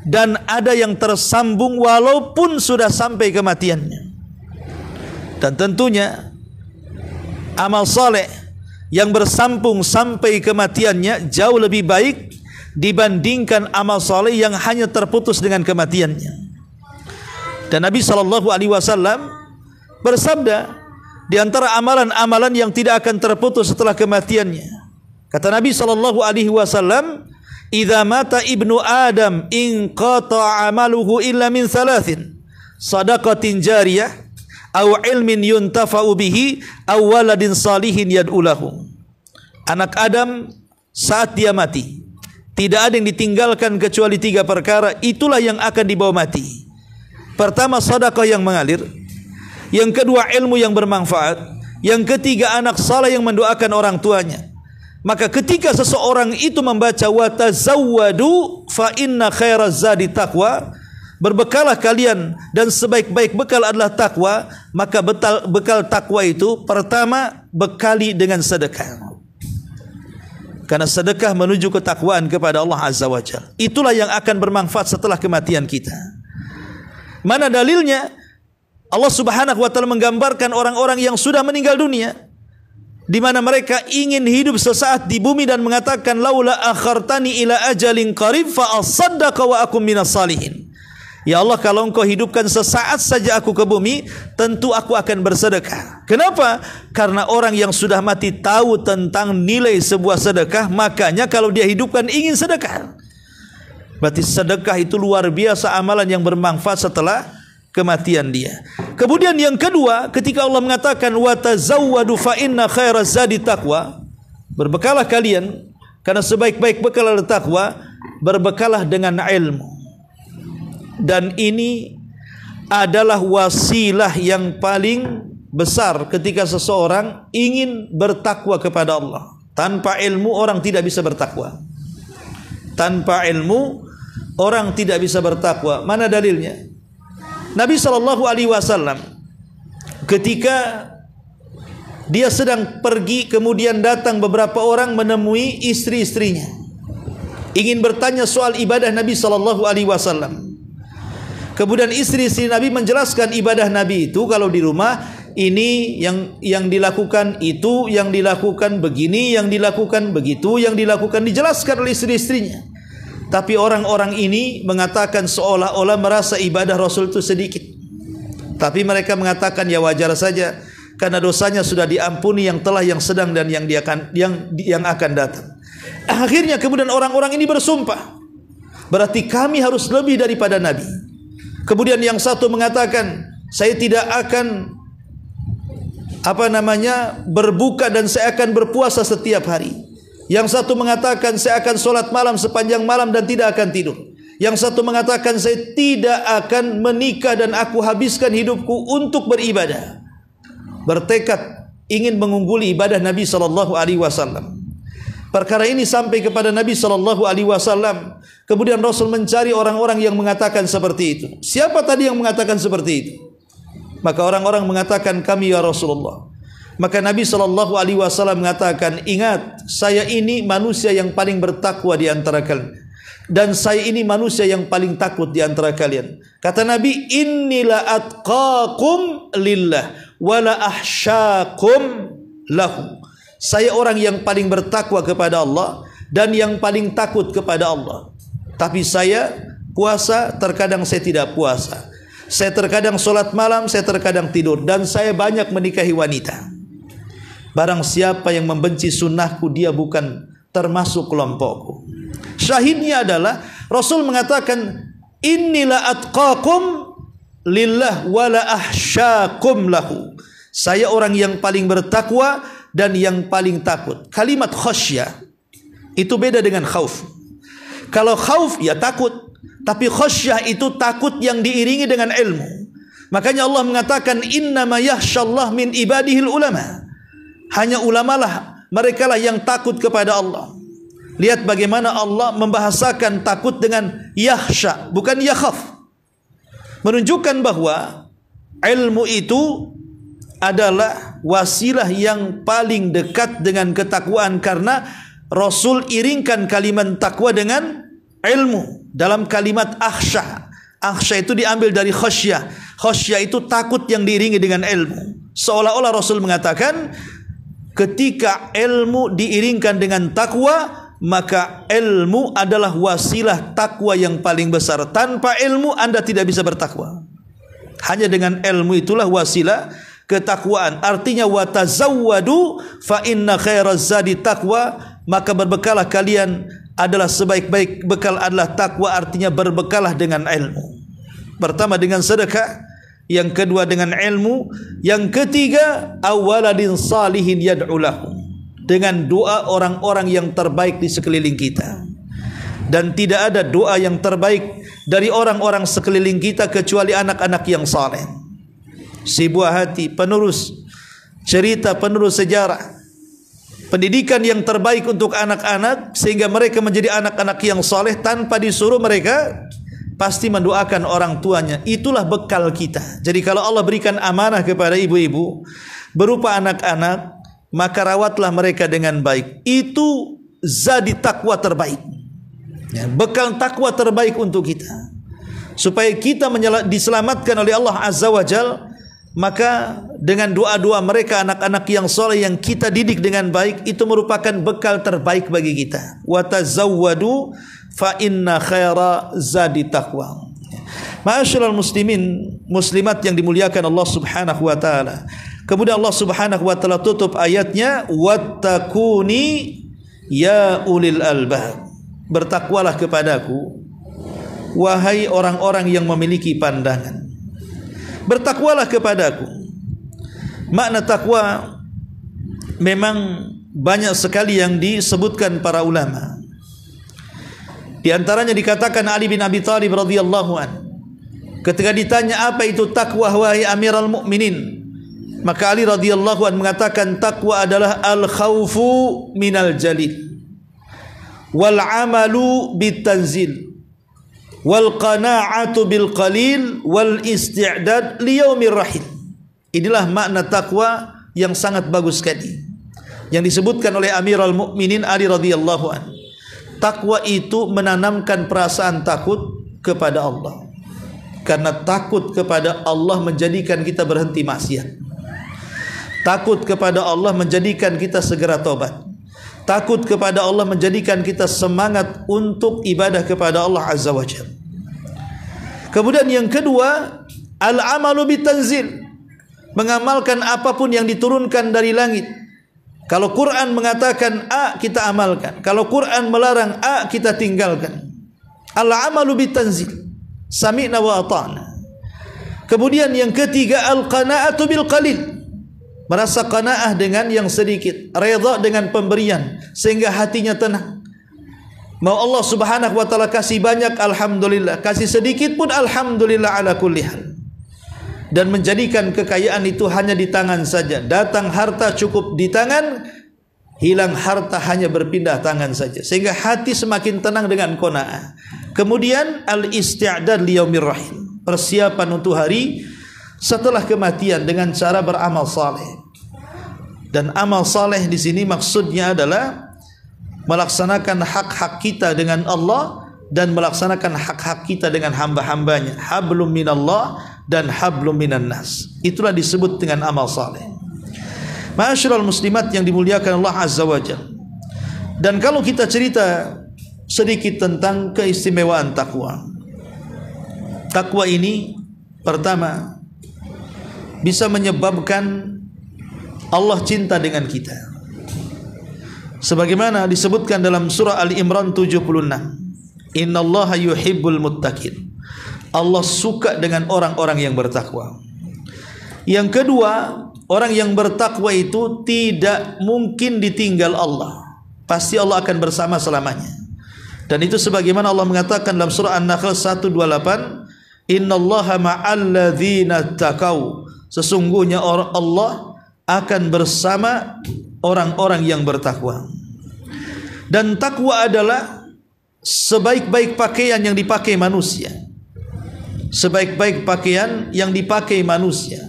dan ada yang tersambung walaupun sudah sampai kematiannya. Dan tentunya amal soleh yang bersambung sampai kematiannya jauh lebih baik dibandingkan amal soleh yang hanya terputus dengan kematiannya. Dan Nabi SAW bersabda, di antara amalan-amalan yang tidak akan terputus setelah kematiannya, kata Nabi SAW, idza mata ibnu Adam inqata'a amaluhu illa min thalathin, sadaqatin jariyah, aw ilmin yuntafa'u bihi, aw waladin salihin yad'u lahu. Anak Adam saat dia mati. Tidak ada yang ditinggalkan kecuali 3 perkara. Itulah yang akan dibawa mati. Pertama, sedekah yang mengalir. Yang kedua, ilmu yang bermanfaat. Yang ketiga, anak saleh yang mendoakan orang tuanya. Maka ketika seseorang itu membaca wa tazawwadu fa inna khairaz zadi taqwa, berbekalah kalian dan sebaik-baik bekal adalah takwa, maka bekal takwa itu pertama bekali dengan sedekah. Karena sedekah menuju ketakwaan kepada Allah Azza wa Jalla. Itulah yang akan bermanfaat setelah kematian kita. Mana dalilnya? Allah Subhanahu wa taala menggambarkan orang-orang yang sudah meninggal dunia, di mana mereka ingin hidup sesaat di bumi dan mengatakan laula akhartani ila ajalin qarib fa asaddaqa wa akum minas salihin. Ya Allah, kalau Engkau hidupkan sesaat saja aku ke bumi, tentu aku akan bersedekah. Kenapa? Karena orang yang sudah mati tahu tentang nilai sebuah sedekah, makanya kalau dia hidupkan ingin sedekah. Berarti sedekah itu luar biasa amalan yang bermanfaat setelah kematian dia. Kemudian yang kedua, ketika Allah mengatakan wa tazawwadu fa inna khairaz zadi taqwa, berbekalah kalian karena sebaik-baik bekal adalah takwa, berbekalah dengan ilmu. Dan ini adalah wasilah yang paling besar ketika seseorang ingin bertakwa kepada Allah. Tanpa ilmu orang tidak bisa bertakwa. Tanpa ilmu orang tidak bisa bertakwa. Mana dalilnya? Nabi SAW ketika dia sedang pergi, kemudian datang beberapa orang menemui istri-istrinya, ingin bertanya soal ibadah Nabi SAW. Kemudian istri-istri Nabi menjelaskan ibadah Nabi itu kalau di rumah ini yang dilakukan, itu yang dilakukan, begini yang dilakukan, begitu yang dilakukan, dijelaskan oleh istri-istrinya. Tapi orang-orang ini mengatakan seolah-olah merasa ibadah Rasul itu sedikit. Tapi mereka mengatakan ya wajar saja, karena dosanya sudah diampuni yang telah, yang sedang dan yang akan datang. Akhirnya kemudian orang-orang ini bersumpah, berarti kami harus lebih daripada Nabi. Kemudian yang satu mengatakan, saya tidak akan berbuka dan saya akan berpuasa setiap hari. Yang satu mengatakan, saya akan solat malam sepanjang malam dan tidak akan tidur. Yang satu mengatakan, saya tidak akan menikah dan aku habiskan hidupku untuk beribadah. Bertekad ingin mengungguli ibadah Nabi SAW. Perkara ini sampai kepada Nabi SAW. Kemudian Rasul mencari orang-orang yang mengatakan seperti itu. Siapa tadi yang mengatakan seperti itu? Maka orang-orang mengatakan, kami ya Rasulullah. Maka Nabi SAW mengatakan, ingat, saya ini manusia yang paling bertakwa di antara kalian, dan saya ini manusia yang paling takut di antara kalian. Kata Nabi, innila atqakum lillah wala ahsyakum lahu. Saya orang yang paling bertakwa kepada Allah dan yang paling takut kepada Allah. Tapi saya puasa, terkadang saya tidak puasa. Saya terkadang solat malam, saya terkadang tidur, dan saya banyak menikahi wanita. Barang siapa yang membenci sunnahku, dia bukan termasuk kelompokku. Syahidnya adalah Rasul mengatakan, innila atqakum lillah wala ahsyakum lahu. Saya orang yang paling bertakwa dan yang paling takut. Kalimat khasyah itu beda dengan khauf. Kalau khauf ya takut, tapi khasyah itu takut yang diiringi dengan ilmu. Makanya Allah mengatakan, innama yakhsyallah min ibadihil ulama. Hanya ulamalah, mereka lah yang takut kepada Allah. Lihat bagaimana Allah membahasakan takut dengan yakhsha, bukan yakhaf. Menunjukkan bahwa ilmu itu adalah wasilah yang paling dekat dengan ketakwaan, karena Rasul iringkan kalimat takwa dengan ilmu dalam kalimat akhsha. Akhsha itu diambil dari khasyah. Khasyah itu takut yang diiringi dengan ilmu. Seolah-olah Rasul mengatakan, ketika ilmu diiringkan dengan takwa, maka ilmu adalah wasilah takwa yang paling besar. Tanpa ilmu Anda tidak bisa bertakwa. Hanya dengan ilmu itulah wasilah ketakwaan. Artinya wa tazawwadu fa inna khairaz zadi taqwa, maka berbekalah kalian adalah sebaik-baik bekal adalah takwa. Artinya berbekalah dengan ilmu. Pertama dengan sedekah, yang kedua dengan ilmu, yang ketiga awaladin salihin yad'u lahu. dengan doa orang-orang yang terbaik di sekeliling kita. Dan tidak ada doa yang terbaik dari orang-orang sekeliling kita kecuali anak-anak yang saleh. Si buah hati, penerus cerita, penerus sejarah, pendidikan yang terbaik untuk anak-anak sehingga mereka menjadi anak-anak yang saleh tanpa disuruh, mereka pasti mendoakan orang tuanya. Itulah bekal kita. Jadi kalau Allah berikan amanah kepada ibu-ibu berupa anak-anak, maka rawatlah mereka dengan baik. Itu zadi takwa terbaik, ya, bekal takwa terbaik untuk kita, supaya kita diselamatkan oleh Allah Azza wa Jal. Maka dengan doa-doa mereka, anak-anak yang soleh yang kita didik dengan baik, itu merupakan bekal terbaik bagi kita. Wa tazawwadu fa inna khaira zadi taqwa. Ma'asyiral muslimin muslimat yang dimuliakan Allah Subhanahu wa taala. Kemudian Allah Subhanahu wa taala tutup ayatnya, wattaquni ya ulil albab. Bertakwalah kepadaku wahai orang-orang yang memiliki pandangan. Bertakwalah kepadaku. Makna takwa memang banyak sekali yang disebutkan para ulama. Di antaranya dikatakan Ali bin Abi Thalib radhiyallahu an, ketika ditanya apa itu takwa wahai Amirul Mukminin, maka Ali radhiyallahu an mengatakan takwa adalah al-khaufu minal jalil, wal amalu bitanzil, wal qana'atu bil qalil, wal isti'dad li yaumir rahil. Inilah makna takwa yang sangat bagus sekali yang disebutkan oleh Amirul Mukminin Ali radhiyallahu an. Takwa itu menanamkan perasaan takut kepada Allah, karena takut kepada Allah menjadikan kita berhenti maksiat. Takut kepada Allah menjadikan kita segera tobat. Takut kepada Allah menjadikan kita semangat untuk ibadah kepada Allah Azza wa Jalla. Kemudian yang kedua, al-amalu bitanzil, mengamalkan apapun yang diturunkan dari langit. Kalau Quran mengatakan A, kita amalkan. Kalau Quran melarang A, kita tinggalkan. Al-amalu bitanzil, sami'na wa ata'na. Kemudian yang ketiga, al-qana'atu bil qalil, merasa qanaah dengan yang sedikit, redha dengan pemberian sehingga hatinya tenang. Mau Allah Subhanahu wa taala kasih banyak, alhamdulillah, kasih sedikit pun alhamdulillah ala kulli hal. Dan menjadikan kekayaan itu hanya di tangan saja. Datang harta cukup di tangan, hilang harta hanya berpindah tangan saja, sehingga hati semakin tenang dengan qanaah. Kemudian al-isti'dad li yaumir rahim, persiapan untuk hari setelah kematian dengan cara beramal saleh. Dan amal saleh di sini maksudnya adalah melaksanakan hak-hak kita dengan Allah dan melaksanakan hak-hak kita dengan hamba-hambanya. Hablum minallah dan hablum minan nas. Itulah disebut dengan amal saleh. Ma'asyiral muslimat yang dimuliakan Allah Azza wa Jalla. Dan kalau kita cerita sedikit tentang keistimewaan takwa. Takwa ini pertama bisa menyebabkan Allah cinta dengan kita. Sebagaimana disebutkan dalam surah Al-Imran 76. Innallaha yuhibbul muttaqin. Allah suka dengan orang-orang yang bertakwa. Yang kedua, orang yang bertakwa itu tidak mungkin ditinggal Allah. Pasti Allah akan bersama selamanya. Dan itu sebagaimana Allah mengatakan dalam surah An-Nahl 128, Innallaha ma'al ladzina taqau. Sesungguhnya Allah akan bersama orang-orang yang bertakwa. Dan takwa adalah sebaik-baik pakaian yang dipakai manusia. Sebaik-baik pakaian yang dipakai manusia.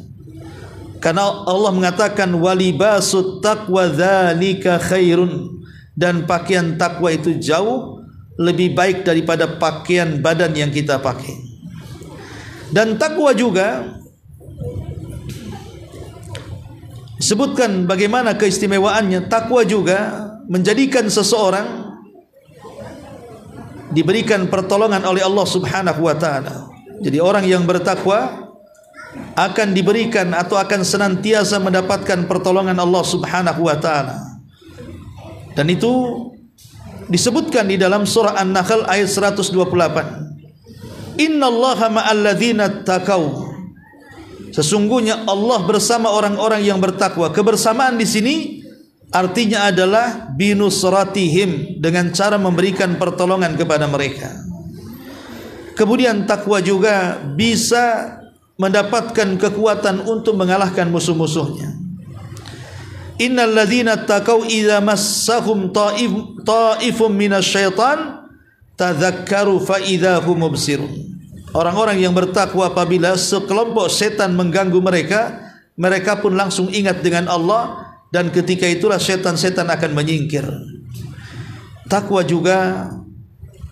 Karena Allah mengatakan walibasut taqwa dzalika khairun, dan pakaian takwa itu jauh lebih baik daripada pakaian badan yang kita pakai. Dan takwa juga sebutkan bagaimana keistimewaannya. Takwa juga menjadikan seseorang diberikan pertolongan oleh Allah Subhanahu wa taala. Jadi orang yang bertakwa akan diberikan atau akan senantiasa mendapatkan pertolongan Allah Subhanahu wa taala. Dan itu disebutkan di dalam surah An-Nahl ayat 128. Innallaha ma'al ladzina taqau. Sesungguhnya Allah bersama orang-orang yang bertakwa. Kebersamaan di sini Artinya adalah binusratihim, dengan cara memberikan pertolongan kepada mereka. Kemudian takwa juga bisa mendapatkan kekuatan untuk mengalahkan musuh-musuhnya. Innal ladzina taqau idza massahum ta'ifum minasyaitan tadzakkaru fa idza hum mubsirun. Orang-orang yang bertakwa apabila sekelompok setan mengganggu mereka, mereka pun langsung ingat dengan Allah, dan ketika itulah setan-setan akan menyingkir. Takwa juga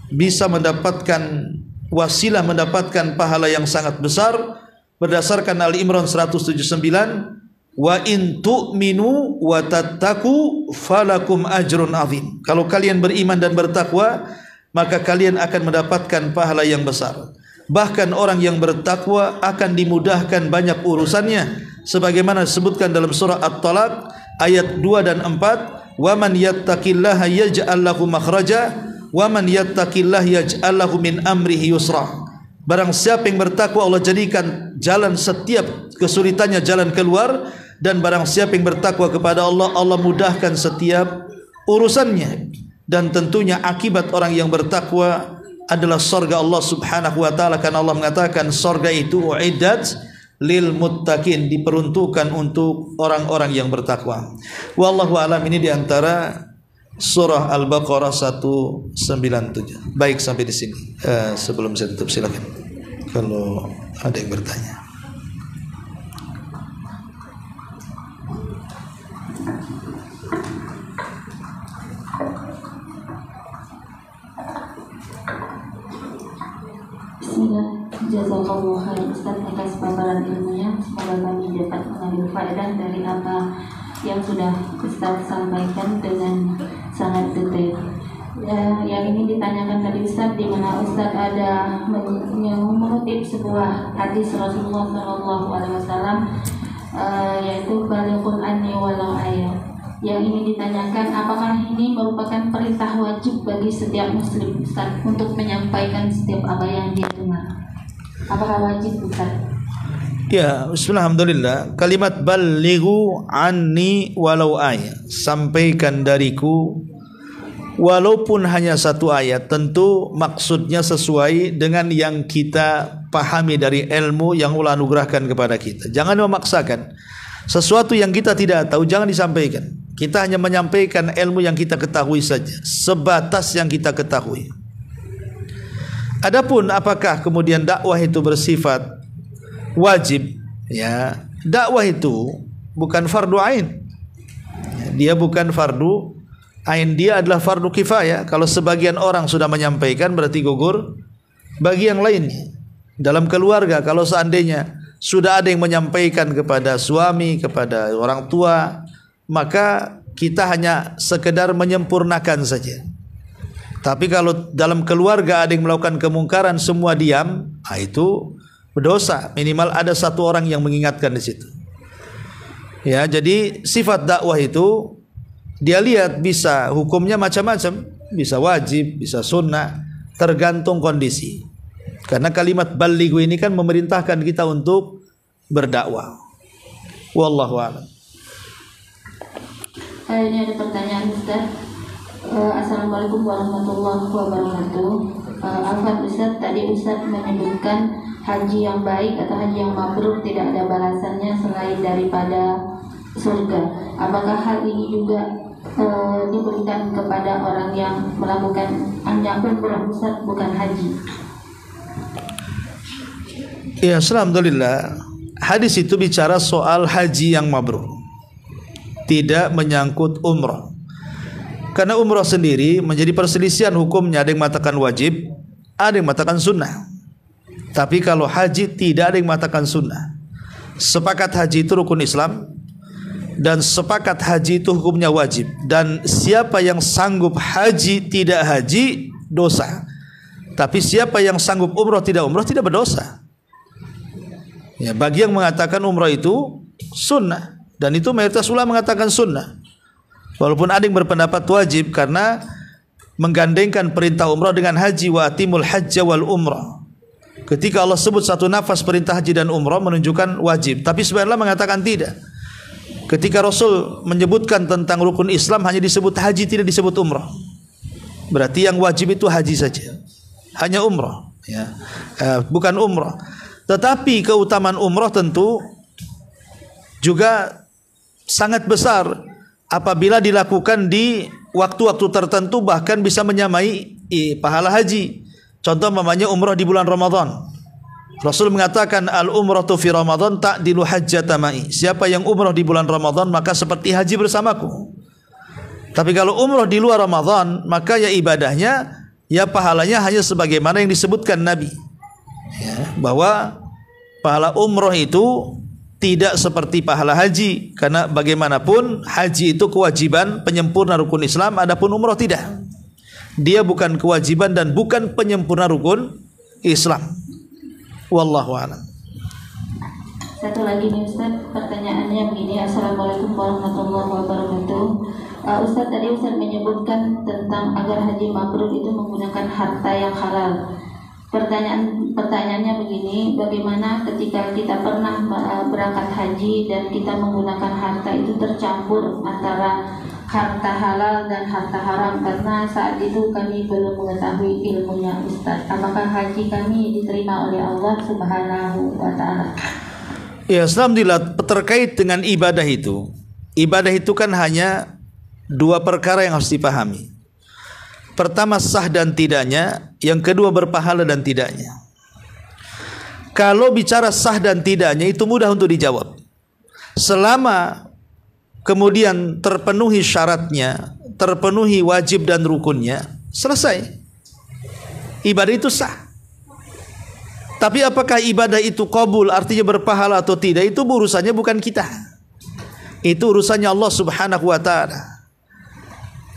bisa mendapatkan wasilah mendapatkan pahala yang sangat besar berdasarkan Al-Imran 179, wa in tu'minu wa tattaqu falakum ajrun azim. Kalau kalian beriman dan bertakwa, maka kalian akan mendapatkan pahala yang besar. Bahkan orang yang bertakwa akan dimudahkan banyak urusannya, sebagaimana disebutkan dalam surah At-Talaq ayat 2 dan 4, wa man yattaqillaha yaj'al lahu makhraja wa man yattaqillaha yaj'al lahu min amrihi yusra. Barang siapa yang bertakwa, Allah jadikan jalan setiap kesulitannya jalan keluar, dan barang siapa yang bertakwa kepada Allah, Allah mudahkan setiap urusannya. Dan tentunya akibat orang yang bertakwa adalah surga Allah Subhanahu wa taala, karena Allah mengatakan surga itu uiddat lil muttaqin, diperuntukkan untuk orang-orang yang bertakwa. Wallahu alam. Ini diantara surah Al-Baqarah 197. Baik, sampai di sini. Sebelum saya tutup, silakan kalau ada yang bertanya. Bismillah, jazakallahu khairan Ustaz atas paparan ilmunya. Semoga kami dapat mengambil faedah dari apa yang sudah Ustaz sampaikan dengan sangat detail. Yang ini ditanyakan tadi Ustaz, di mana Ustaz ada mengutip sebuah hadis Rasulullah SAW, yaitu balighun anni walau ayat. Yang ini ditanyakan, apakah ini merupakan perintah wajib bagi setiap muslim Ustaz untuk menyampaikan setiap apa yang dia dengar? Apakah wajib Ustaz? Ya, bismillahirrahmanirrahim. Kalimat balighu anni walau ayat, sampaikan dariku walaupun hanya satu ayat. Tentu maksudnya sesuai dengan yang kita pahami dari ilmu yang Allah anugerahkan kepada kita. Jangan memaksakan sesuatu yang kita tidak tahu, jangan disampaikan. Kita hanya menyampaikan ilmu yang kita ketahui saja, sebatas yang kita ketahui. Adapun apakah kemudian dakwah itu bersifat wajib? Ya, dakwah itu bukan fardu ain. Dia bukan fardu ain, dia adalah fardu kifayah. Kalau sebagian orang sudah menyampaikan, berarti gugur bagi yang lainnya. Dalam keluarga, kalau seandainya sudah ada yang menyampaikan kepada suami, kepada orang tua, maka kita hanya sekedar menyempurnakan saja. Tapi kalau dalam keluarga ada yang melakukan kemungkaran, semua diam, itu berdosa. Minimal ada satu orang yang mengingatkan di situ. Ya, jadi sifat dakwah itu dia lihat bisa hukumnya macam-macam, bisa wajib, bisa sunnah, tergantung kondisi. Karena kalimat balighu ini kan memerintahkan kita untuk berdakwah. Wallahu a'lam. Ini ada pertanyaan Ustaz. Assalamualaikum warahmatullahi wabarakatuh. Afwan Ustaz, tadi Ustaz menyebutkan haji yang baik atau haji yang mabrur tidak ada balasannya selain daripada surga. Apakah hal ini juga diberikan kepada orang yang melakukan hanya umrah Ustaz, bukan haji? Ya, alhamdulillah. Hadis itu bicara soal haji yang mabrur, tidak menyangkut umrah. Karena umrah sendiri menjadi perselisihan hukumnya, ada yang mengatakan wajib, ada yang mengatakan sunnah. Tapi kalau haji tidak ada yang mengatakan sunnah. Sepakat haji itu rukun Islam, dan sepakat haji itu hukumnya wajib. Dan siapa yang sanggup haji tidak haji, dosa. Tapi siapa yang sanggup umrah tidak berdosa. Ya, bagi yang mengatakan umrah itu sunnah, dan itu mayoritas ulama mengatakan sunnah. Walaupun ada yang berpendapat wajib, karena menggandengkan perintah umrah dengan haji, wa atimul hajja wal umrah. Ketika Allah sebut satu nafas perintah haji dan umrah menunjukkan wajib, tapi sebenarnya mengatakan tidak. Ketika Rasul menyebutkan tentang rukun Islam hanya disebut haji, tidak disebut umrah. Berarti yang wajib itu haji saja, hanya umrah, ya, bukan umrah. Tetapi keutamaan umrah tentu juga sangat besar apabila dilakukan di waktu-waktu tertentu, bahkan bisa menyamai pahala haji. Contoh namanya umrah di bulan Ramadan. Rasul mengatakan al-umratu fi Ramadan ta'dilu hajjata ma'i. Siapa yang umrah di bulan Ramadan maka seperti haji bersamaku. Tapi kalau umrah di luar Ramadan maka ya ibadahnya, ya pahalanya hanya sebagaimana yang disebutkan Nabi, ya, bahwa pahala umrah itu tidak seperti pahala haji. Karena bagaimanapun haji itu kewajiban penyempurna rukun Islam, adapun umrah tidak. Dia bukan kewajiban dan bukan penyempurna rukun Islam. Wallahu a'lam. Satu lagi nih Ustaz, pertanyaannya begini. Assalamualaikum warahmatullahi wabarakatuh. Ustaz, tadi Ustaz menyebutkan tentang agar haji mabrur itu menggunakan harta yang halal. Pertanyaannya begini, bagaimana ketika kita pernah berangkat haji dan kita menggunakan harta itu tercampur antara harta halal dan harta haram, karena saat itu kami belum mengetahui ilmunya Ustaz. Apakah haji kami diterima oleh Allah Subhanahu wa ta'ala? Ya, alhamdulillah, terkait dengan ibadah itu. Ibadah itu kan hanya dua perkara yang harus dipahami. Pertama, sah dan tidaknya. Yang kedua, berpahala dan tidaknya. Kalau bicara sah dan tidaknya itu mudah untuk dijawab. Selama kemudian terpenuhi syaratnya, terpenuhi wajib dan rukunnya, selesai. Ibadah itu sah. Tapi apakah ibadah itu qabul, artinya berpahala atau tidak, itu urusannya bukan kita. Itu urusannya Allah Subhanahu wa ta'ala.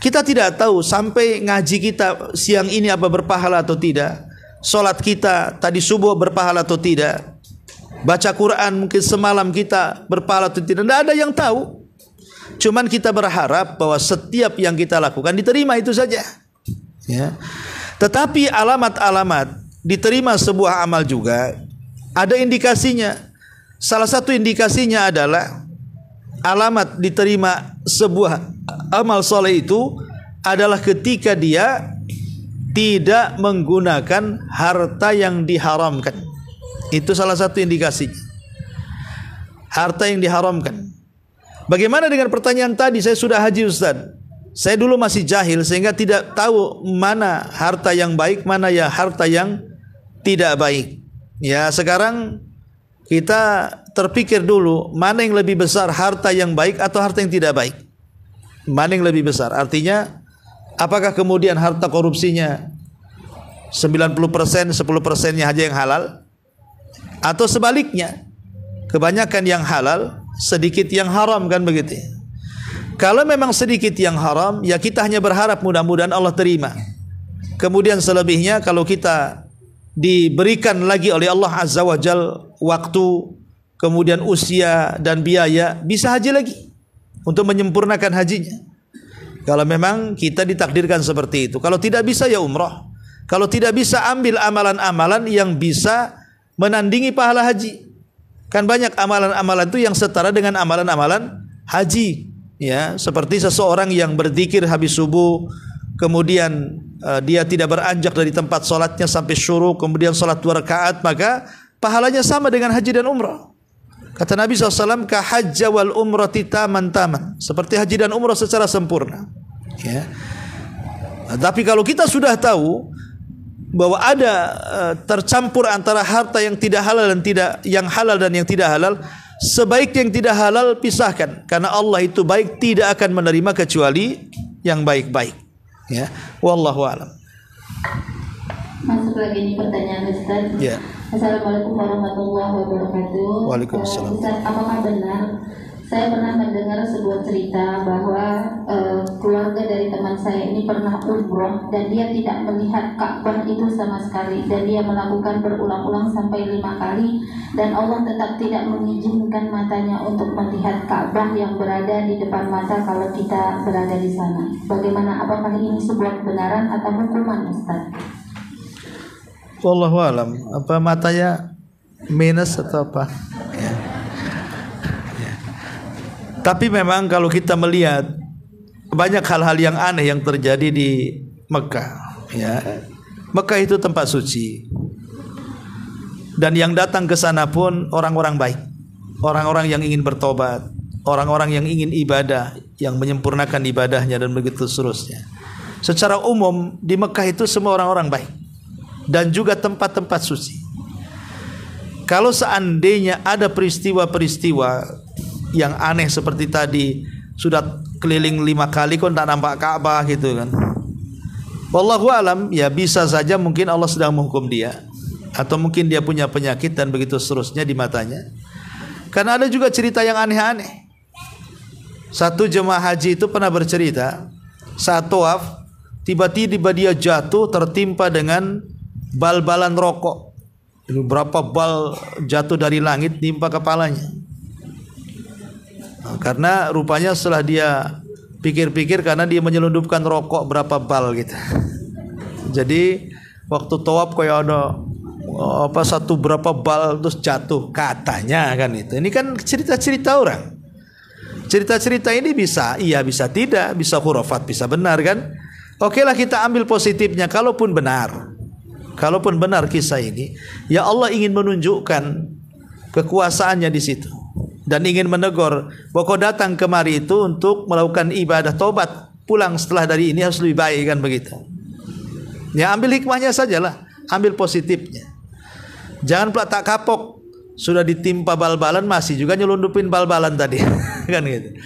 Kita tidak tahu sampai ngaji kita siang ini apa berpahala atau tidak. Salat kita tadi subuh berpahala atau tidak. Baca Quran mungkin semalam kita berpahala atau tidak. Tidak ada yang tahu. Cuman kita berharap bahwa setiap yang kita lakukan diterima, itu saja. Ya. Tetapi alamat-alamat diterima sebuah amal juga ada indikasinya. Salah satu indikasinya adalah alamat diterima sebuah amal soleh itu adalah ketika dia tidak menggunakan harta yang diharamkan. Itu salah satu indikasinya. Harta yang diharamkan. Bagaimana dengan pertanyaan tadi? Saya sudah haji Ustaz. Saya dulu masih jahil sehingga tidak tahu mana harta yang baik, mana ya harta yang tidak baik. Ya, sekarang kita terpikir dulu mana yang lebih besar, harta yang baik atau harta yang tidak baik. Mana yang lebih besar? Artinya apakah kemudian harta korupsinya 90%, 10%-nya aja yang halal, atau sebaliknya kebanyakan yang halal, sedikit yang haram, kan begitu? Kalau memang sedikit yang haram, ya kita hanya berharap mudah-mudahan Allah terima. Kemudian selebihnya kalau kita diberikan lagi oleh Allah Azza wa Jal waktu, kemudian usia dan biaya, bisa haji lagi untuk menyempurnakan hajinya. Kalau memang kita ditakdirkan seperti itu. Kalau tidak bisa ya umrah. Kalau tidak bisa ambil amalan-amalan yang bisa menandingi pahala haji. Kan banyak amalan-amalan itu yang setara dengan amalan-amalan haji. Ya, seperti seseorang yang berzikir habis subuh, kemudian dia tidak beranjak dari tempat sholatnya sampai syuruk, kemudian sholat 2 rakaat, maka pahalanya sama dengan haji dan umrah. Kata Nabi SAW, ka hajja wal umrati taman. Seperti haji dan umrah secara sempurna. Ya. Tapi kalau kita sudah tahu bahwa ada tercampur antara harta yang tidak halal dan yang halal dan yang tidak halal, sebaik yang tidak halal pisahkan, karena Allah itu baik, tidak akan menerima kecuali yang baik-baik. Ya, wallahu a'lam. Masuk lagi nih pertanyaan Ustaz. Ya. Assalamualaikum warahmatullahi wabarakatuh. Waalaikumsalam. Ustaz, apakah benar saya pernah mendengar sebuah cerita bahwa keluarga dari teman saya ini pernah umroh dan dia tidak melihat Ka'bah itu sama sekali, dan dia melakukan berulang-ulang sampai 5 kali, dan Allah tetap tidak mengizinkan matanya untuk melihat Ka'bah yang berada di depan mata kalau kita berada di sana. Bagaimana, apakah ini sebuah kebenaran atau hukuman Ustaz? Wallahu a'lam. Apa matanya minus atau apa? Ya. Ya. Tapi memang kalau kita melihat banyak hal-hal yang aneh yang terjadi di Mekah, ya. Mekah itu tempat suci. Dan yang datang ke sana pun orang-orang baik, orang-orang yang ingin bertobat, orang-orang yang ingin ibadah, yang menyempurnakan ibadahnya dan begitu seterusnya. Secara umum di Mekah itu semua orang-orang baik dan juga tempat-tempat suci. Kalau seandainya ada peristiwa-peristiwa yang aneh seperti tadi, sudah keliling 5 kali kok tak nampak Ka'bah gitu kan. Wallahu alam, ya bisa saja mungkin Allah sedang menghukum dia, atau mungkin dia punya penyakit dan begitu seterusnya di matanya. Karena ada juga cerita yang aneh-aneh. Satu jemaah haji itu pernah bercerita, saat tawaf tiba-tiba dia jatuh tertimpa dengan bal-balan rokok. Berapa bal jatuh dari langit nimpa kepalanya. Nah, karena rupanya setelah dia pikir-pikir, karena dia menyelundupkan rokok berapa bal gitu. Jadi waktu tawaf kayak ada satu berapa bal terus jatuh katanya kan itu. Ini kan cerita-cerita orang. Cerita-cerita ini bisa iya bisa tidak, bisa khurafat bisa benar kan. Oke lah kita ambil positifnya, kalaupun benar. Kalaupun benar kisah ini, ya Allah ingin menunjukkan kekuasaannya di situ dan ingin menegur bahwa kau datang kemari itu untuk melakukan ibadah tobat, pulang setelah dari ini harus lebih baik kan begitu. Ya ambil hikmahnya sajalah, ambil positifnya. Jangan pula tak kapok, sudah ditimpa bal-balan masih juga nyelundupin bal-balan tadi kan gitu.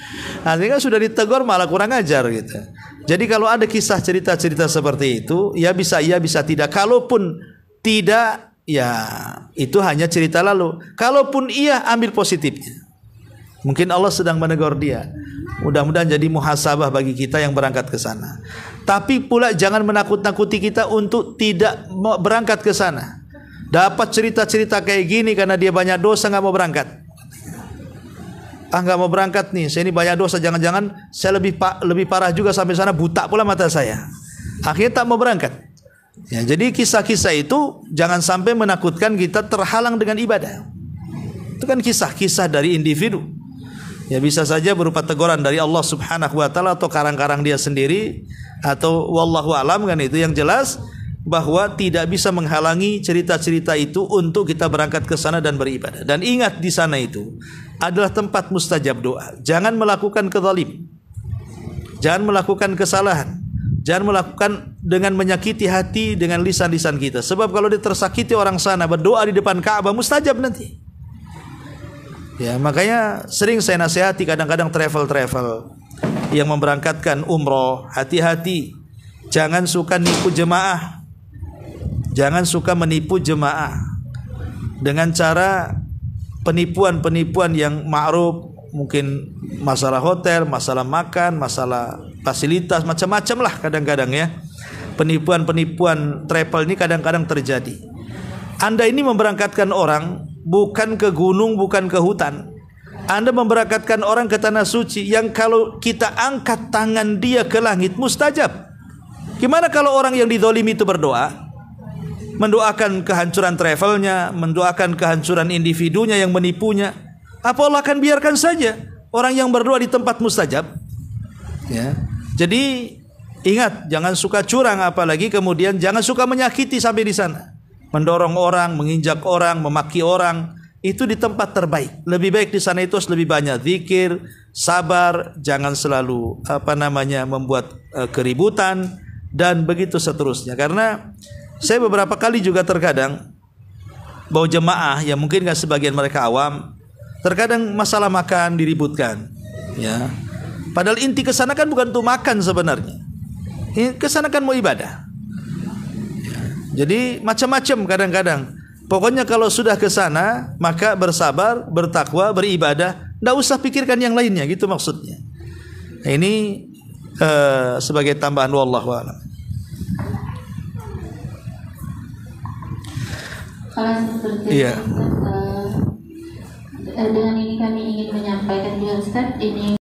Artinya sudah ditegur malah kurang ajar gitu. Jadi kalau ada kisah cerita-cerita seperti itu, ya bisa iya bisa tidak. Kalaupun tidak, ya itu hanya cerita lalu. Kalaupun iya, ambil positifnya. Mungkin Allah sedang menegur dia. Mudah-mudahan jadi muhasabah bagi kita yang berangkat ke sana. Tapi pula jangan menakut-nakuti kita untuk tidak mau berangkat ke sana. Dapat cerita-cerita kayak gini karena dia banyak dosa nggak mau berangkat. Nggak mau berangkat nih, saya ini banyak dosa, jangan-jangan saya lebih parah juga sampai sana buta pula mata saya. Akhirnya tak mau berangkat. Ya, jadi kisah-kisah itu jangan sampai menakutkan kita terhalang dengan ibadah. Itu kan kisah-kisah dari individu. Ya bisa saja berupa teguran dari Allah Subhanahu wa taala atau karang-karang dia sendiri atau wallahu alam kan itu. Yang jelas bahwa tidak bisa menghalangi cerita-cerita itu untuk kita berangkat ke sana dan beribadah. Dan ingat di sana itu adalah tempat mustajab doa. Jangan melakukan kezalim. Jangan melakukan kesalahan. Jangan melakukan dengan menyakiti hati dengan lisan-lisan kita. Sebab kalau dia tersakiti orang sana berdoa di depan Ka'bah mustajab nanti. Ya, makanya sering saya nasihati kadang-kadang travel yang memberangkatkan umroh, hati-hati. Jangan suka nipu jemaah. Jangan suka menipu jemaah dengan cara penipuan-penipuan yang ma'ruf, mungkin masalah hotel, masalah makan, masalah fasilitas, macam-macam lah kadang-kadang ya. Penipuan-penipuan travel ini kadang-kadang terjadi. Anda ini memberangkatkan orang bukan ke gunung, bukan ke hutan. Anda memberangkatkan orang ke tanah suci yang kalau kita angkat tangan dia ke langit mustajab. Gimana kalau orang yang dizalimi itu berdoa? Mendoakan kehancuran travelnya, mendoakan kehancuran individunya yang menipunya. Apa Allah akan biarkan saja orang yang berdoa di tempat mustajab? Ya. Jadi ingat, jangan suka curang, apalagi kemudian jangan suka menyakiti sampai di sana. Mendorong orang, menginjak orang, memaki orang, itu di tempat terbaik. Lebih baik di sana itu harus lebih banyak zikir, sabar, jangan selalu membuat keributan dan begitu seterusnya. Karena saya beberapa kali juga terkadang bawa jemaah yang mungkin nggak sebagian mereka awam, terkadang masalah makan diributkan, ya. Padahal inti kesana kan bukan untuk makan sebenarnya, kesana kan mau ibadah. Ya. Jadi macam-macam kadang-kadang. Pokoknya kalau sudah kesana maka bersabar, bertakwa, beribadah, nggak usah pikirkan yang lainnya, gitu maksudnya. Nah, ini sebagai tambahan wallahu a'lam. Kalau seperti Iya. dengan ini kami ingin menyampaikan juga Ustaz, ini